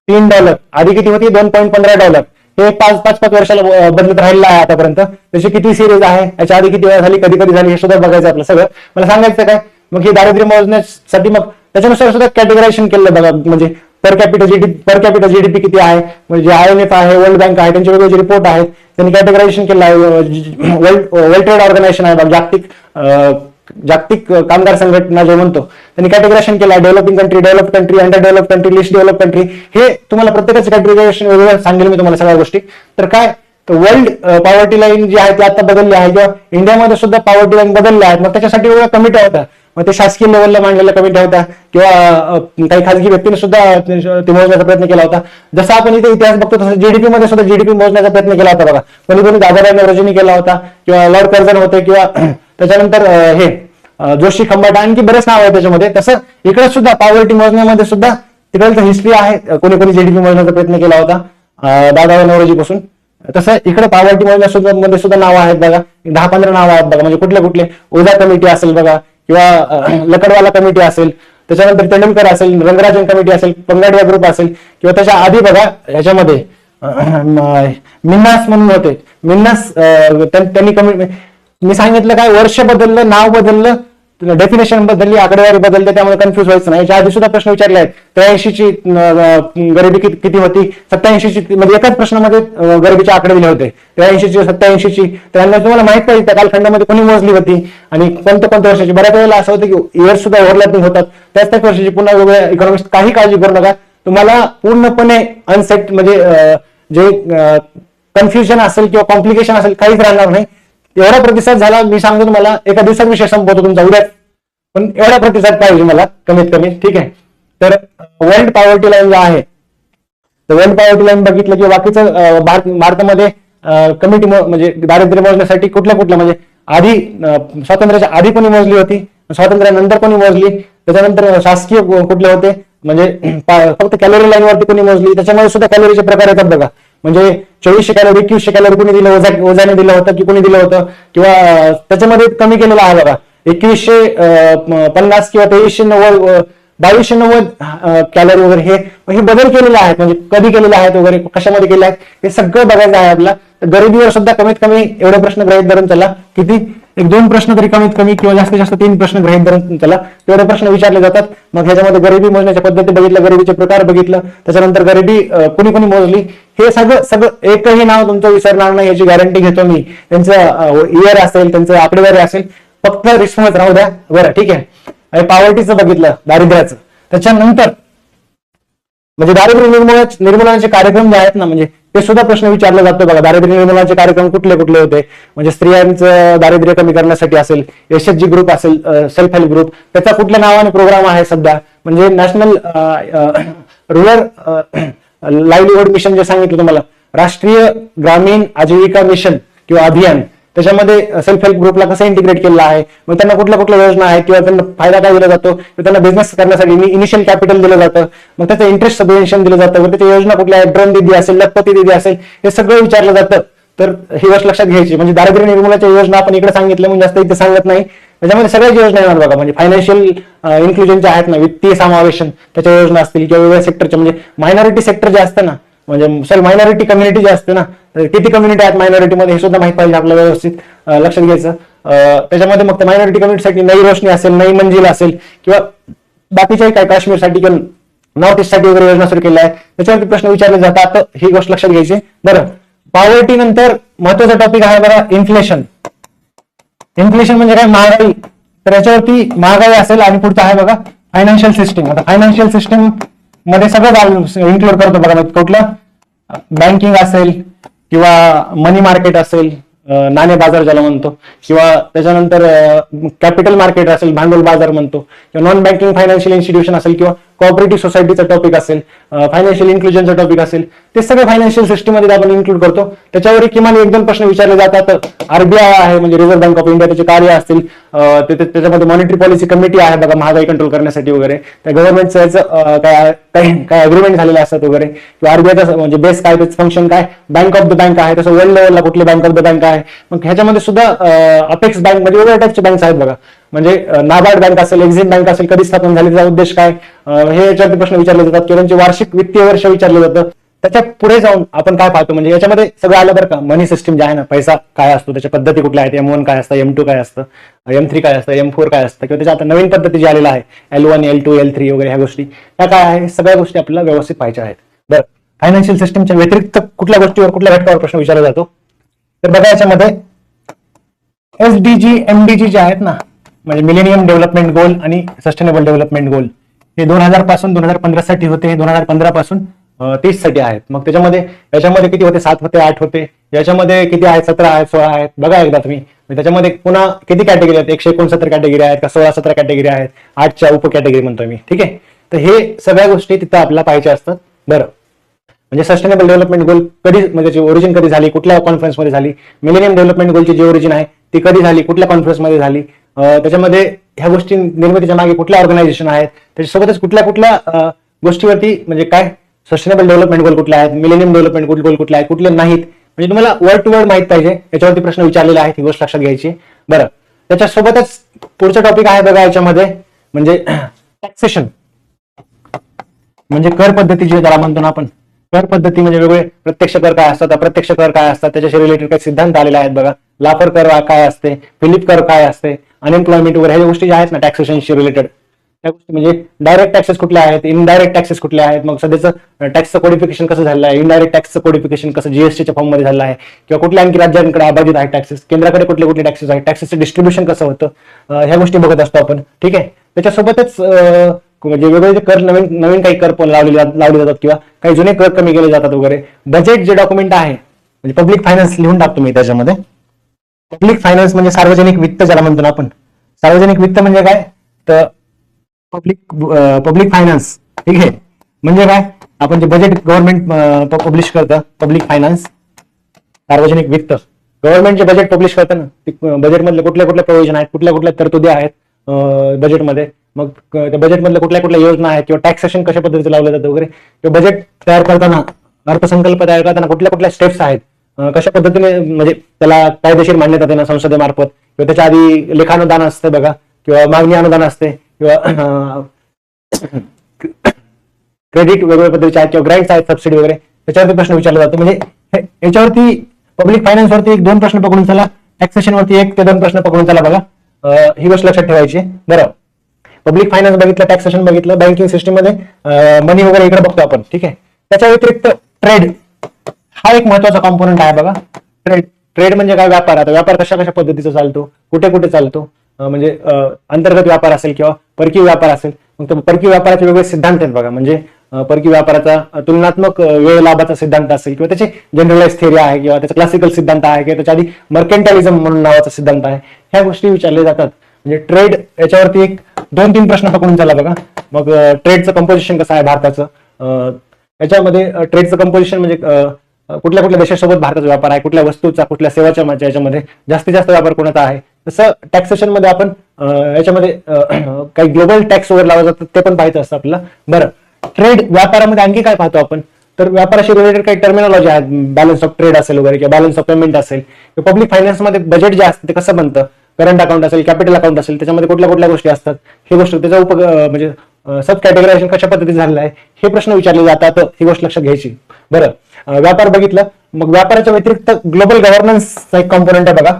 $3 आधी किती होती, $2.15. हे 5 वर्षाला बदलत राहिलेलं आहे आतापर्यंत. त्याची किती सिरीज आहे, याच्या आधी किती वेळा झाली, कधी कधी झाली, हे सुद्धा बघायचं आपलं सगळं. मला सांगायचं काय, मग हे दारिद्र्य मोजण्यासाठी मग त्याच्यानुसार सुद्धा कॅटेगरायझेशन केलं बघा. म्हणजे पर कॅपिटल जीडीपी किती आहे, म्हणजे IMF आहे, वर्ल्ड बँक आहे, त्यांचे वेगवेगळे रिपोर्ट आहेत, त्यांनी कॅटेगरायझेशन केलं आहे. वर्ल्ड ट्रेड ऑर्गनायझेशन आहे, जागतिक कामगार संघटना जे म्हणतो, त्यांनी कॅटेगरायझेशन केलं आहे. Developing country, develop country, under develop country, list develop country, हे तुम्हाला प्रत्येकाचं कॅटेगरायझेशन वेगवेगळं सांगेल मी तुम्हाला सगळ्या गोष्टी. तर काय, तर वर्ल्ड पॉवर्टी लाईन जी आहे ती आता बदलली आहे, किंवा इंडियामध्ये सुद्धा पॉवर्टी लाईन बदलल्या आहेत. मग त्याच्यासाठी वेगळ्या कमिट्या होत्या, मग ते शासकीय लेवलला मांडलेल्या कमिट्या होत्या, किंवा काही खाजगी व्यक्तीने सुद्धा ते मोजण्याचा प्रयत्न केला होता. जसं आपण इथे इतिहास बघतो तसं जीडीपी मध्ये सुद्धा जीडीपी मोजण्याचा प्रयत्न केला होता बघा. कोणी दादाभाई नौरोजींनी केला होता, किंवा लॉर्ड कर्झन होते, किंवा त्याच्यानंतर हे जोशी खंबाटा, आणखी बरेच नाव आहे त्याच्यामध्ये. तसं इकडे सुद्धा पॉवर्टी मोजण्यामध्ये सुद्धा तिकडचं हिस्ट्री आहे. कोणी जीडीपी मोजण्याचा प्रयत्न केला होता दादाभाई नौरोजी पासून. तसं इकडे पॉवर्टी मोजण्यामध्ये सुद्धा नावं आहेत बघा, 10-15 नावं आहेत बघा. म्हणजे कुठले ओझा कमिटी असेल बघा, किंवा लकडवाला कमिटी असेल, त्याच्यानंतर तेंडुलकर असेल, रंगराजन कमिटी असेल, पंगाडिया ग्रुप असेल, किंवा त्याच्या आधी बघा ह्याच्यामध्ये मिन्नास म्हणून होते. मिन्नास त्यांनी कमिटी, मी सांगितलं काय, वर्ष बदललं, नाव बदललं, डेफिनेशन बदलली, आकडेवारी बदलते, त्यामुळे कन्फ्युज व्हायचं नाही. याच्या आधी सुद्धा प्रश्न विचारले आहेत. 83ची गरिबी किती होती, 87ची, म्हणजे एकाच प्रश्नामध्ये गरिबीचे आकडे दिले होते. 83ची, 87ची, त्यांना तुम्हाला माहित पाहिजे त्या कालखंडामध्ये कोणी मोजली होती आणि कोणत्या वर्षाची. बऱ्याच वेळेला असं होतं की इयर सुद्धा ओव्हरलॅपिंग होतात, त्याच वर्षाची पुन्हा वेगवेगळ्या इकॉनॉमिस्ट. काही काळजी करू नका, तुम्हाला पूर्णपणे अनसेट, म्हणजे जे कन्फ्युजन असेल किंवा कॉम्प्लिकेशन असेल काहीच राहणार नाही. एवढा प्रतिसाद झाला, मी सांगतो तुम्हाला, एका दिवसात विषय संपवतो तुमचा उद्या, पण एवढा प्रतिसाद पाहिजे मला कमीत कमी. ठीक आहे, तर वर्ल्ड पॉवर्टी लाईन जो आहे, तर वर्ल्ड पॉवर्टी लाईन बघितलं की बाकीचं भारतामध्ये कमिटी म्हणजे दारिद्र्य मोजण्यासाठी कुठल्या म्हणजे आधी स्वातंत्र्याच्या आधी कोणी मोजली होती, स्वातंत्र्यानंतर कोणी मोजली, त्याच्यानंतर शासकीय कुठले होते म्हणजे फक्त कॅलरी लाईन वरती कोणी मोजली, त्याच्यामध्ये सुद्धा कॅलरीचे प्रकार येतात बघा. म्हणजे 2400 कॅलरी 2100 कॅलरी कोणी दिलं, ओझाने दिलं होतं की कोणी दिलं होतं, किंवा त्याच्यामध्ये कमी केलेलं आहे बघा 2150 किंवा 2390 2290 कॅलरी वगैरे हे बदल केलेले आहेत, म्हणजे कधी केलेले आहेत वगैरे, कशामध्ये केले आहेत, हे सगळं बघायचं आहे आपल्याला. तर गरिबीवर सुद्धा कमीत कमी एवढे प्रश्न गृहीत धरून त्याला किती 1-2 प्रश्न तरी कमीत कमी किंवा जास्तीत जास्त 3 प्रश्न गृहीत धरून त्याला तेवढे प्रश्न विचारले जातात. मग ह्याच्यामध्ये गरिबी मोजण्याच्या पद्धती बघितलं, गरिबीचे प्रकार बघितलं, त्याच्यानंतर गरिबी कुणी कुणी मोजली, हे सगळं एकही नाव तुमचं विसरणार नाही याची गॅरंटी घेतो मी. त्यांचं इयर असेल, त्यांचं आकडेवारी असेल, फक्त रिस्पॉन्स राहू द्या बरं, ठीक आहे. आणि पॉवर्टीचं बघितलं, दारिद्र्याचं, त्याच्यानंतर म्हणजे दारिद्र्य निर्मूलनाचे कार्यक्रम जे आहेत ना, म्हणजे ते सुद्धा प्रश्न विचारला जातो बघा. दारिद्र्य निर्मूलनाचे कार्यक्रम कुठले कुठले होते, म्हणजे स्त्रियांचं दारिद्र्य कमी करण्यासाठी असेल, एसएचजी ग्रुप असेल, सेल्फ हेल्प ग्रुप, त्याचा कुठल्या नावाने प्रोग्राम आहे सध्या, म्हणजे नॅशनल रुरल लाईव्हलीहूड मिशन जे सांगितलं तुम्हाला, राष्ट्रीय ग्रामीण आजीविका मिशन किंवा अभियान, त्याच्यामध्ये सेल्फ हेल्प ग्रुपला कसं इंटिग्रेट केलेलं आहे, मग त्यांना कुठल्या योजना आहेत किंवा त्यांना फायदा काय दिला जातो, त्यांना बिझनेस करण्यासाठी इनिशियल कॅपिटल दिलं जातं, मग त्याचं इंटरेस्ट सबवेन्शन दिलं जातं, मग त्याच्या योजना कुठल्या आहेत, ड्रोन दिदी असेल, लखपती दिदी असेल, हे सगळं विचारलं जातं. तर ही गोष्ट लक्षात घ्यायची. म्हणजे दारिद्र्य निर्मूलनाच्या योजना आपण इकडे सांगितलं म्हणून जास्त इथे सांगत नाही, त्याच्यामध्ये सगळ्याच योजना येणार बघा. म्हणजे फायनान्शियल इन्क्लुजनच्या आहेत ना, वित्तीय समावेशन, त्याच्या योजना असतील, किंवा वेगवेगळ्या सेक्टरच्या, म्हणजे मायनॉरिटी सेक्टर जे असतं ना, म्हणजे मायनॉरिटी कम्युनिटी जे असते ना, किती कम्युनिटी आहेत मायनॉरिटीमध्ये हे सुद्धा माहित पाहिजे आपल्याला, व्यवस्थित लक्षात घ्यायचं. त्याच्यामध्ये मग मायनॉरिटी कम्युनिटीसाठी नई रोशनी असेल, नई मंजिल असेल, किंवा बाकीच्याही काय काश्मीरसाठी किंवा नॉर्थ ईस्ट साठी वगैरे योजना सुरू केल्या आहेत, त्याच्यावरती प्रश्न विचारले जातात. ही गोष्ट लक्षात घ्यायची. बरं, पॉवर्टी नंतर महत्वाचा टॉपिक आहे बघा, इन्फ्लेशन. इन्फ्लेशन म्हणजे काय, महागाई. तर याच्यावरती महागाई असेल, आणि पुढचं आहे बघा फायनान्शियल सिस्टीम. आता फायनान्शियल सिस्टीम मध्ये सगळं इन्क्लूड करतो बघा, कुठलं बँकिंग असेल, किंवा मनी मार्केट असेल, नाणे बाजार ज्याला म्हणतो, किंवा त्याच्यानंतर कॅपिटल मार्केट असेल, भांडवल बाजार म्हणतो, किंवा नॉन बँकिंग फायनान्शियल इन्स्टिट्यूशन असेल, किंवा कोऑपरेटिव्ह सोसायटीचा टॉपिक असेल, फायनान्शियल इन्क्लुजनचा टॉपिक असेल, ते सगळे फायनान्शियल सिस्टीम मध्ये आपण इन्क्लूड करतो. त्याच्यावर किमान 1-2 प्रश्न विचारले जातात. आरबीआय आहे म्हणजे रिझर्व्ह बँक ऑफ इंडिया, त्याचे कार्य असतील, त्याच्यामध्ये मॉनिटरी पॉलिसी कमिटी आहे बघा, महागाई कंट्रोल करण्यासाठी वगैरे, त्या गव्हर्नमेंटचं काय अग्रीमेंट झालेले असतात वगैरे, किंवा आरबीआयचं म्हणजे बेस काय, त्याचं फंक्शन काय, बँक ऑफ द बँक आहे, तसं वर्ल्ड लेवलला कुठली बँक ऑफ द बँक आहे. मग ह्याच्यामध्ये सुद्धा अपेक्स बँक म्हणजे वेगवेगळ्या टाईपचे बँक्स आहेत बघा. म्हणजे नाबार्ड बँक असेल, एक्झिम बँक असेल, कधी स्थापन झाली, त्याचा उद्देश काय, हे याच्यावरती प्रश्न विचारले जातात, किंवा त्यांचे वार्षिक वित्तीय वर्ष विचारलं जातं. त्याच्या पुढे जाऊन आपण काय पाहतो, म्हणजे याच्यामध्ये सगळं आलं बरं का. मनी सिस्टीम जे आहे ना, पैसा काय असतो, त्याच्या पद्धती कुठल्या आहेत, M1 काय असतं, M2 काय असतं, M3 काय असतं, M4 काय असतं, किंवा त्याच्या आता नवीन पद्धती जी आलेल्या आहे L1, L2, L3 वगैरे, ह्या गोष्टी त्या काय आहे, सगळ्या गोष्टी आपल्याला व्यवस्थित पाहायच्या आहेत. बरं, फायनान्शियल सिस्टीमच्या व्यतिरिक्त कुठल्या गोष्टीवर, कुठल्या घटकावर प्रश्न विचारला जातो, तर बघा याच्यामध्ये SDG, MDG जे आहेत ना, म्हणजे मिलेनियम डेव्हलपमेंट गोल आणि सस्टेनेबल डेव्हलपमेंट गोल, हे 2000 पासून 2015 साठी होते, हे 2015 पासून 30 साठी आहेत. मग याच्यामध्ये किती होते, 7 होते, 8 होते, याच्यामध्ये किती आहेत, 17 आहेत, 16 आहेत. बघा एकदा तुम्ही. त्याच्यामध्ये पुन्हा किती कॅटेगरी आहेत, 169 कॅटेगरी आहेत का 16-17 कॅटेगरी आहेत, 8च्या उप कॅटेगरी म्हणतोय मी, ठीक आहे. तर हे सगळ्या गोष्टी तिथं आपल्याला पाहायच्या असतात. बरं, म्हणजे सस्टेनेबल डेव्हलपमेंट गोल कधी, म्हणजे त्याची ओरिजिन कधी झाली, कुठल्या कॉन्फरन्समध्ये झाली, मिलेनियम डेव्हलपमेंट गोलची जी ओरिजिन आहे ती कधी झाली, कुठल्या कॉन्फरन्समध्ये झाली, त्याच्यामध्ये ह्या गोष्टी निर्मितीच्या मागे कुठल्या ऑर्गनायझेशन आहेत, त्याच्यासोबतच कुठल्या गोष्टीवरती, म्हणजे काय सस्टेनेबल डेव्हलपमेंट गोल कुठले आहेत, मिलेनियम डेव्हलपमेंट गोल कुठले आहेत, कुठले नाहीत, म्हणजे तुम्हाला वर्ड टू वर्ड माहित पाहिजे. याच्यावरती प्रश्न विचारलेला आहे, ही गोष्ट लक्षात घ्यायची. बरं, त्याच्यासोबतच पुढचा टॉपिक आहे बघा याच्यामध्ये, म्हणजे टॅक्सेशन, म्हणजे कर पद्धती जे त्याला म्हणतो ना आपण. कर पद्धती म्हणजे वेगवेगळे प्रत्यक्ष कर काय असतात, अप्रत्यक्ष कर काय असतात, त्याच्याशी रिलेटेड काही सिद्धांत आलेले आहेत बघा. लाफर कर काय असते, फिलिप कर काय असते, अनएम्प्लॉयमेंट वगैरे ह्या गोष्टी ज्या आहेत ना टॅक्सेशनशी रिलेटेड, त्या गोष्टी म्हणजे डायरेक्ट टॅक्सेस कुठले आहेत, इनडायरेक्ट टॅक्सेस कुठले आहेत, मग सध्याचं टॅक्सचं कोडिफिकेशन कसं झालं आहे, इनडायरेक्ट टॅक्सचं कोडिफिकेशन कसं जीएसटीच्या फॉर्म मध्ये झालं आहे, किंवा कुठल्या आणखी राज्यांकडे अबाधित आहे टॅक्सेस, केंद्राकडे कुठले कुठले टॅक्सेस आहेत, टॅक्सेसचं डिस्ट्रीब्युशन कसं होतं, ह्या गोष्टी बघत असतो आपण, ठीक आहे. त्याच्यासोबतच म्हणजे वेगवेगळे कर, नवीन काही कर पण लावले जातात, किंवा काही जुने कर कमी केले जातात वगैरे. बजेट जे डॉक्युमेंट आहे, म्हणजे पब्लिक फायनान्स लिहून टाकतो मी त्याच्यामध्ये. पब्लिक फायनान्स म्हणजे सार्वजनिक वित्त ज्याला म्हणतो आपण. सार्वजनिक वित्त म्हणजे काय, तर पब्लिक फायनान्स ठीक आहे. म्हणजे काय, आपण जे बजेट गव्हर्नमेंट पब्लिश करतं, पब्लिक फायनान्स, सार्वजनिक वित्त, गव्हर्नमेंट जे बजेट पब्लिश करतं ना, बजेटमधले कुठल्या कुठल्या प्रोव्हिजन आहेत, कुठल्या कुठल्या तरतुदी आहेत बजेटमध्ये, मग त्या बजेटमधल्या कुठल्या कुठल्या योजना आहेत किंवा टॅक्सेशन कशा पद्धतीचं लावलं जातं वगैरे, किंवा बजेट तयार करताना, अर्थसंकल्प तयार करताना कुठल्या कुठल्या स्टेप्स आहेत, कशा पद्धतीने म्हणजे त्याला कायदेशीर मान्यता देणं संसदेमार्फत, किंवा त्याच्या आधी लेखानुदान असतं बघा, किंवा मागणी अनुदान असते, किंवा क्रेडिट वेगवेगळ्या पद्धतीचे आहेत, किंवा ग्रँट्स आहेत, सबसिडी वगैरे, त्याच्यावरती प्रश्न विचारला जातो. म्हणजे याच्यावरती पब्लिक फायनान्स वरती 1-2 प्रश्न पकडून चला, टॅक्सेशन वरती 1 ते 2 प्रश्न पकडून चला बघा. ही गोष्ट लक्षात ठेवायची. बरं, पब्लिक फायनान्स बघितलं, टॅक्सेशन बघितलं, बँकिंग सिस्टीम मध्ये मनी वगैरे इकडे बघतो आपण. ठीक आहे. त्याच्या व्यतिरिक्त ट्रेड हा एक महत्वाचा कॉम्पोनंट आहे बघा. ट्रेड म्हणजे काय, व्यापार. आता व्यापार कशा कशा पद्धतीचा चालतो, कुठे कुठे चालतो, म्हणजे अंतर्गत व्यापार असेल किंवा परकीय व्यापार असेल, मग तो परकीय व्यापाराचे वेगवेगळे सिद्धांत आहेत बघा. म्हणजे परकीय व्यापाराचा तुलनात्मक वेळ लाभाचा सिद्धांत असेल, किंवा त्याची जनरलाइज थिअरी आहे, किंवा त्याचा क्लासिकल सिद्धांत आहे, किंवा त्याच्या आधी मर्केंटालिझम म्हणून नावाचा सिद्धांत आहे. ह्या गोष्टी विचारल्या जातात. म्हणजे ट्रेड याच्यावरती 1-2-3 प्रश्न पकडून चला बघा. मग ट्रेडचं कंपोजिशन कसं आहे भारताचं, याच्यामध्ये ट्रेडचं कंपोजिशन म्हणजे कुठल्या कुठल्या देशासोबत भारताचा व्यापार आहे, कुठल्या वस्तूचा, कुठल्या सेवाच्या याच्यामध्ये जास्तीत जास्त व्यापार कोणाचा आहे. तसं टॅक्सेशन मध्ये आपण याच्यामध्ये काही ग्लोबल टॅक्स वगैरे लावले जातात, ते पण पाहायचं असतं आपल्याला. बरं, ट्रेड व्यापारामध्ये आणखी काय पाहतो आपण, तर व्यापाराशी रिलेटेड काही टर्मिनॉलॉजी आहेत, बॅलन्स ऑफ ट्रेड असेल वगैरे, किंवा बॅलन्स ऑफ पेमेंट असेल, किंवा पब्लिक फायनान्समध्ये बजेट जे असतं ते कसं बनतं, करंट अकाउंट असेल, कॅपिटल अकाउंट असेल, त्याच्यामध्ये कुठल्या कुठल्या गोष्टी असतात, हे गोष्ट त्याचा म्हणजे सब कॅटेगरायझेशन कशा पद्धतीने झालेलं आहे, हे प्रश्न विचारले जातात. ही गोष्ट लक्षात घ्यायची. बरं, व्यापार बघितलं. मग व्यापाराच्या व्यतिरिक्त ग्लोबल गव्हर्नन्सचा एक कॉम्पोनंट आहे बघा.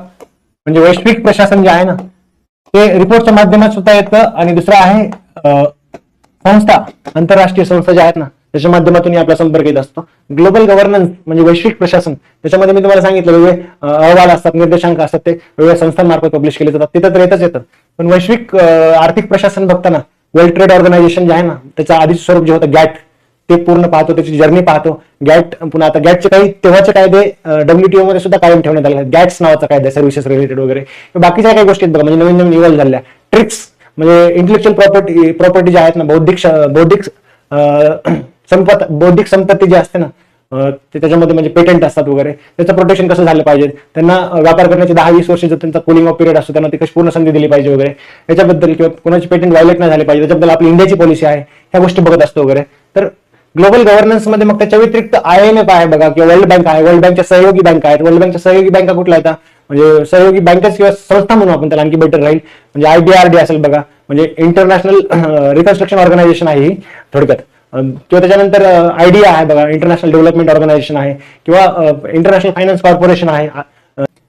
म्हणजे वैश्विक प्रशासन जे आहे ना, ते रिपोर्टच्या माध्यमात सुद्धा येतं. आणि दुसरं आहे संस्था, आंतरराष्ट्रीय संस्था ज्या आहेत ना, त्याच्या माध्यमातून आपला संपर्क येत असतो. ग्लोबल गव्हर्नन्स म्हणजे वैश्विक प्रशासन, त्याच्यामध्ये मी तुम्हाला सांगितलं वेगवेगळे अहवाल असतात, निर्देशांक असतात, ते वेगवेगळ्या संस्थांमार्फत पब्लिश केले जातात. तिथं तर येतं. पण वैश्विक आर्थिक प्रशासन बघताना वर्ल्ड ट्रेड ऑर्गनायझेशन जे आहे ना, त्याचं आधीच स्वरूप जे होतं गॅट, ते पूर्ण पाहतो, त्याची जर्नी पाहतो. गॅट पुन्हा आता गॅटचे काही तेव्हाचे कायदे WTO मध्ये सुद्धा कायम ठेवण्यात आले आहेत. गॅट्स नावाचा कायदा, सर्व्हिसेस रिलेटेड वगैरे, बाकीच्या काही गोष्टी बघा. म्हणजे नवीन नवीन इव्हॉल्व झाल्या. ट्रिक्स म्हणजे इंटेलेक्च्युअल प्रॉपर्टी जे आहेत ना, बौद्धिक संपत्ती जी असते ना, त्याच्यामध्ये म्हणजे पेटंट असतात वगैरे, त्याचं प्रोटेक्शन कसं झालं पाहिजे, त्यांना व्यापार करण्याचे 10-20 वर्ष जर त्यांचा कुलिंग ऑफ पिरियड असतो, त्यांना ती कशी पूर्ण संधी दिली पाहिजे वगैरे, याच्याबद्दल, किंवा कोणाची पेटंट व्हायलेट नाही झाले पाहिजे, त्याच्याबद्दल आपली इंडियाची पॉलिसी आहे, ह्या गोष्टी बघत असतो वगैरे. तर ग्लोबल गव्हर्नन्स मध्ये मग त्याच्या व्यतिरिक्त IMF आहे बघा, किंवा वर्ल्ड बँक आहे. वर्ल्ड बँकच्या सहयोगी बँका आहेत. वर्ल्ड बँकच्या सहयोगी बँका कुठल्या आहेत, म्हणजे सहयोगी बँकेच किंवा संस्था म्हणून आपण त्याला, आणखी बेटर राहील. म्हणजे IBRD असेल बघा, म्हणजे इंटरनॅशनल रिकन्स्ट्रक्शन ऑर्गनायझेशन आहे ही थोडक्यात. किंवा त्याच्यानंतर IDEA आहे बघा, इंटरनॅशनल डेव्हलपमेंट ऑर्गनायझेशन आहे, किंवा इंटरनॅशनल फायनान्स कॉर्पोरेशन आहे,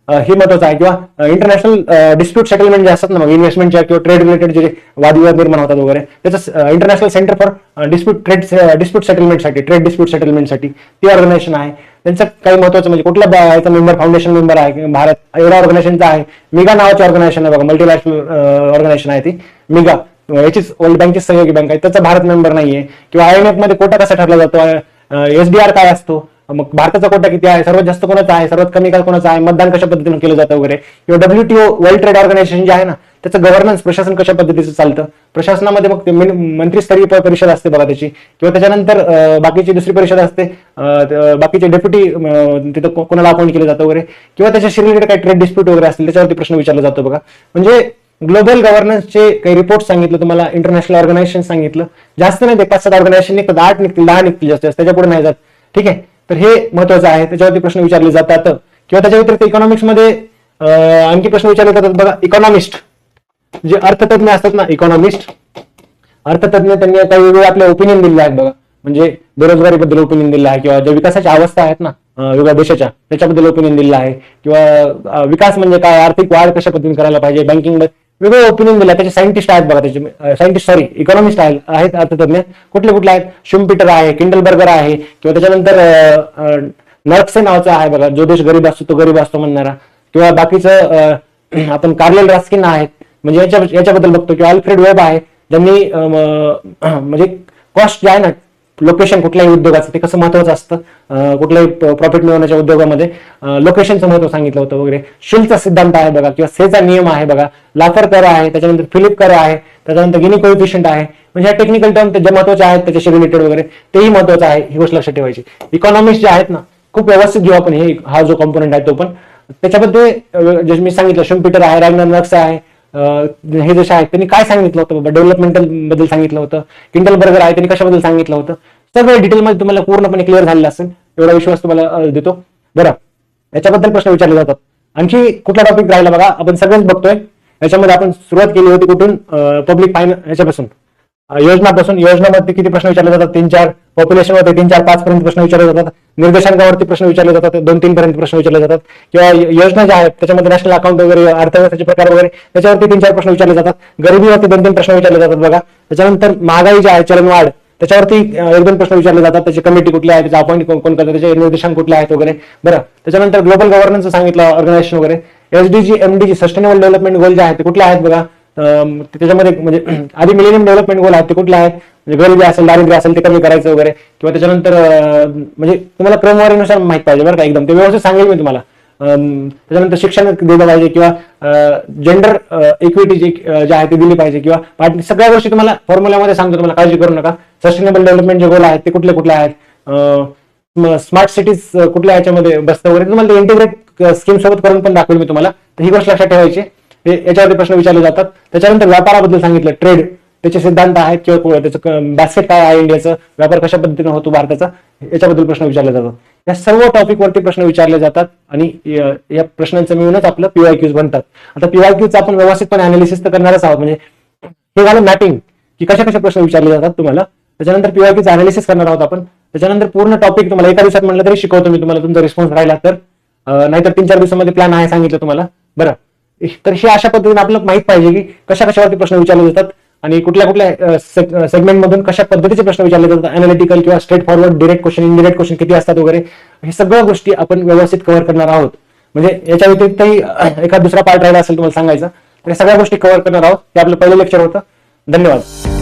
हे महत्वाचं आहे. किंवा इंटरनॅशनल डिस्प्यूट सेटलमेंट जे असतात ना, मग इन्व्हेस्टमेंटच्या किंवा ट्रेड रिलेटेड जे वादविवाद निर्माण होतात वगैरे, त्याचं इंटरनॅशनल सेंटर फॉर डिस्प्यूट सेटलमेंटसाठी, ट्रेड डिस्प्यूट सेटलमेंटसाठी ती ऑर्गनायझेशन आहे. त्यांचं काही महत्वाचं म्हणजे कुठल्या याचा मेंबर, फाउंडेशन मेंबर आहे, भारत एवढ्या ऑर्गनायझेशनचा आहे. मिगा नावाची ऑर्गनायझेशन आहे बघा, मल्टीलॅटरल ऑर्गनायझेशन आहे ती मिगा, याचीच वर्ल्ड बँकची सहयोगी बँक आहे, त्याचा भारत मेंबर नाहीये. किंवा IMF मध्ये कोटा कसा ठरला जातो, SDR काय असतो, मग भारताचा कोटा किती आहे, सर्वात जास्त कोणाचा आहे, सर्वात कमी काळ कोणाचा आहे, मतदान कशा पद्धतीने केलं जातं वगैरे. किंवा WTO वर्ल्ड ट्रेड ऑर्गनायझेशन जे आहे ना, त्याचं गव्हर्नन्स, प्रशासन कशा पद्धतीचं चालतं. प्रशासनामध्ये मग मंत्रीस्तरीय परिषद असते बघा त्याची, किंवा त्याच्यानंतर बाकीची दुसरी परिषद असते, बाकीचे डेप्युटी तिथं कोणाला अपॉइंट केलं जातं वगैरे, किंवा त्याच्याशी रिलेटेड काही ट्रेड डिस्प्यूट वगैरे असतील त्याच्यावरती प्रश्न विचारला जातो बघा. म्हणजे ग्लोबल गव्हर्नन्सचे काही रिपोर्ट सांगितलं तुम्हाला, इंटरनॅशनल ऑर्गनायझेशन सांगितलं, जास्त नाही, ते 5-7 ऑर्गनायझेशन निघतात, 8 निघतील, 10 निघतील, जास्त त्याच्या पुढे नाही जात. ठीक आहे. तर हे महत्वाचं आहे, त्याच्यावरती प्रश्न विचारले जातात. किंवा त्याच्या व्यतिरिक्त इकॉनॉमिक्स मध्ये आणखी प्रश्न विचारले जातात बघा. इकॉनॉमिस्ट जे अर्थतज्ञ असतात ना, अर्थतज्ञ त्यांनी काही वेगवेगळे आपले ओपिनियन दिले आहेत बघा. म्हणजे बेरोजगारीबद्दल ओपिनियन दिलं आहे, किंवा ज्या विकासाच्या अवस्था आहेत ना वेगळ्या देशाच्या, त्याच्याबद्दल ओपिनियन दिलं आहे. किंवा विकास म्हणजे काय, आर्थिक वाढ कशा पद्धतीने करायला पाहिजे, बँकिंग वेगवेगळे ओपिनियन दिले. त्याचे सायंटिस्ट आहेत बघा, त्याचे इकॉनॉमिस्ट आहेत अर्थतज्ञ. कुठले कुठले आहेत, शुम्पिटर आहे, किंडलबर्गर आहे, किंवा त्याच्यानंतर नर्क्से नावाचा आहे बघा, जो देश गरीब असतो तो गरीब असतो म्हणणारा. किंवा बाकीचं आपण कार्लेल रास्किन आहेत, म्हणजे याच्याबद्दल बघतो. किंवा अल्फ्रेड वेब आहे, ज्यांनी म्हणजे कॉस्ट जे आहे ना, लोकेशन कुठल्याही उद्योगाचं ते कसं महत्वाचं असतं, कुठल्याही प्रॉफिट मिळवण्याच्या उद्योगामध्ये लोकेशनचं महत्व सांगितलं होतं वगैरे. शिलचा सिद्धांत आहे बघा, किंवा सेचा नियम आहे बघा, लाफर कर आहे, त्याच्यानंतर फिलिप कर आहे, त्याच्यानंतर गिनी कोएफिशियंट आहे. म्हणजे ह्या टेक्निकल टर्म जे महत्वाचे आहेत त्याच्याशी रिलेटेड वगैरे तेही महत्वाचं आहे, ही गोष्ट लक्षात ठेवायची. इकॉनॉमिक्स जे आहेत ना खूप व्यवस्थित घेऊ आपण, हा जो कॉम्पोनंट आहे तो पण. त्याच्यामध्ये जे मी सांगितलं शुम्पीटर आहे, रॅग्नर नक्स आहे, हे जसे आहेत त्यांनी काय सांगितलं होतं बाबा, डेव्हलपमेंटल बद्दल सांगितलं होतं. किंडलबर्गर आहे त्यांनी कशाबद्दल सांगितलं होतं, सगळं डिटेलमध्ये तुम्हाला पूर्णपणे क्लिअर झालेलं असेल एवढा विश्वास तुम्हाला देतो. बरं, याच्याबद्दल प्रश्न विचारले जातात. आणखी कुठला टॉपिक राहिला बघा, आपण सगळेच बघतोय. याच्यामध्ये आपण सुरुवात केली होती कुठून, पब्लिक फायनान्स याच्यापासून, योजनापासून. योजनामध्ये किती प्रश्न विचारले जातात, 3-4. पॉप्युलेशनवरती 3-4-5 पर्यंत प्रश्न विचारले जातात. निर्देशांकावरती प्रश्न विचारले जातात, 2-3 पर्यंत प्रश्न विचारले जातात. किंवा योजना ज्या आहेत त्याच्यामध्ये नॅशनल अकाउंट वगैरे, अर्थव्यवस्थेचे प्रकार वगैरे, त्याच्यावरती 3-4 प्रश्न विचारले जातात. गरिबीवरती 2-3 प्रश्न विचारले जातात बघा. त्याच्यानंतर महागाई जी आहे, चलनवाढ, त्याच्यावरती 1-2 प्रश्न विचारले जातात. त्याची कमिटी कुठली आहे, त्याचा अपॉइंट कोण करतात, त्याचे निर्देशांक कुठले आहेत वगैरे. बरं, त्याच्यानंतर ग्लोबल गव्हर्नन्स सांगितलं, ऑर्गनायझेशन वगैरे. एसडीजी, एमडीजी, सस्टेनेबल डेव्हलपमेंट गोल जे आहेत ते कुठले आहेत बघा. त्याच्यामध्ये म्हणजे आधी मिलेनियम डेव्हलपमेंट गोल आहेत ते कुठले आहेत, म्हणजे गरिबी असेल, दारिद्र्य असेल ते कमी करायचं वगैरे. किंवा त्याच्यानंतर म्हणजे तुम्हाला क्रमवारीनुसार माहित पाहिजे बरं का, एकदम ते व्यवस्थित सांगेल मी तुम्हाला. त्याच्यानंतर शिक्षण दिलं पाहिजे, किंवा जेंडर इक्विटी जे आहे ते दिली पाहिजे, किंवा सगळ्या गोष्टी तुम्हाला फॉर्म्युल्यामध्ये सांगतो, तुम्हाला काळजी करू नका. सस्टेनेबल डेव्हलपमेंट जे गोल आहेत ते कुठले कुठले आहेत, स्मार्ट सिटीज कुठल्या याच्यामध्ये बसतं वगैरे, तुम्हाला ते इंटिग्रेट स्कीम सोबत करून पण दाखवेल मी तुम्हाला. तर ही गोष्ट लक्षात ठेवायची, याच्यावरती प्रश्न विचारले जातात. त्याच्यानंतर व्यापाराबद्दल सांगितलं, ट्रेड, त्याचे सिद्धांत आहेत, किंवा त्याचं बास्केट काय आहे इंडियाचं, व्यापार कशा पद्धतीने होतो भारताचा, याच्याबद्दल प्रश्न विचारले जातात. या सर्व टॉपिक वरती प्रश्न विचारले जातात आणि या प्रश्नांचं मिळूनच आपलं पीवायक्यूज बनतात. आता पीवायक्यूचं आपण व्यवस्थितपणे अनालिसिस तर करणारच आहोत, म्हणजे हे झालं मॅपिंग की कशा कशा प्रश्न विचारले जातात तुम्हाला. त्याच्यानंतर पीवायक्यूचं अनालिसिस करणार आहोत आपण. त्याच्यानंतर पूर्ण टॉपिक तुम्हाला एका दिवसात म्हटलं तरी शिकवतो मी तुम्हाला, तुमचा रिस्पॉन्स राहिला तर. नाहीतर 3-4 दिवसामध्ये प्लॅन आहे सांगितलं तुम्हाला. बरं, तर हे अशा पद्धतीने आपल्याला माहित पाहिजे की कशा कशावरती प्रश्न विचारले जातात आणि कुठल्या कुठल्या सेगमेंट मधून कशा पद्धतीचे प्रश्न विचारले जातात, अनालिटिकल किंवा straight forward, direct question, indirect question किती असतात वगैरे, हे सगळ्या गोष्टी आपण व्यवस्थित कव्हर करणार आहोत. म्हणजे याच्या व्यतिरिक्तही एखादा दुसरा पार्ट राहिला असेल तुम्हाला सांगायचा, तर सगळ्या गोष्टी कव्हर करणार आहोत. हे आपलं पहिलं लेक्चर होतं. धन्यवाद.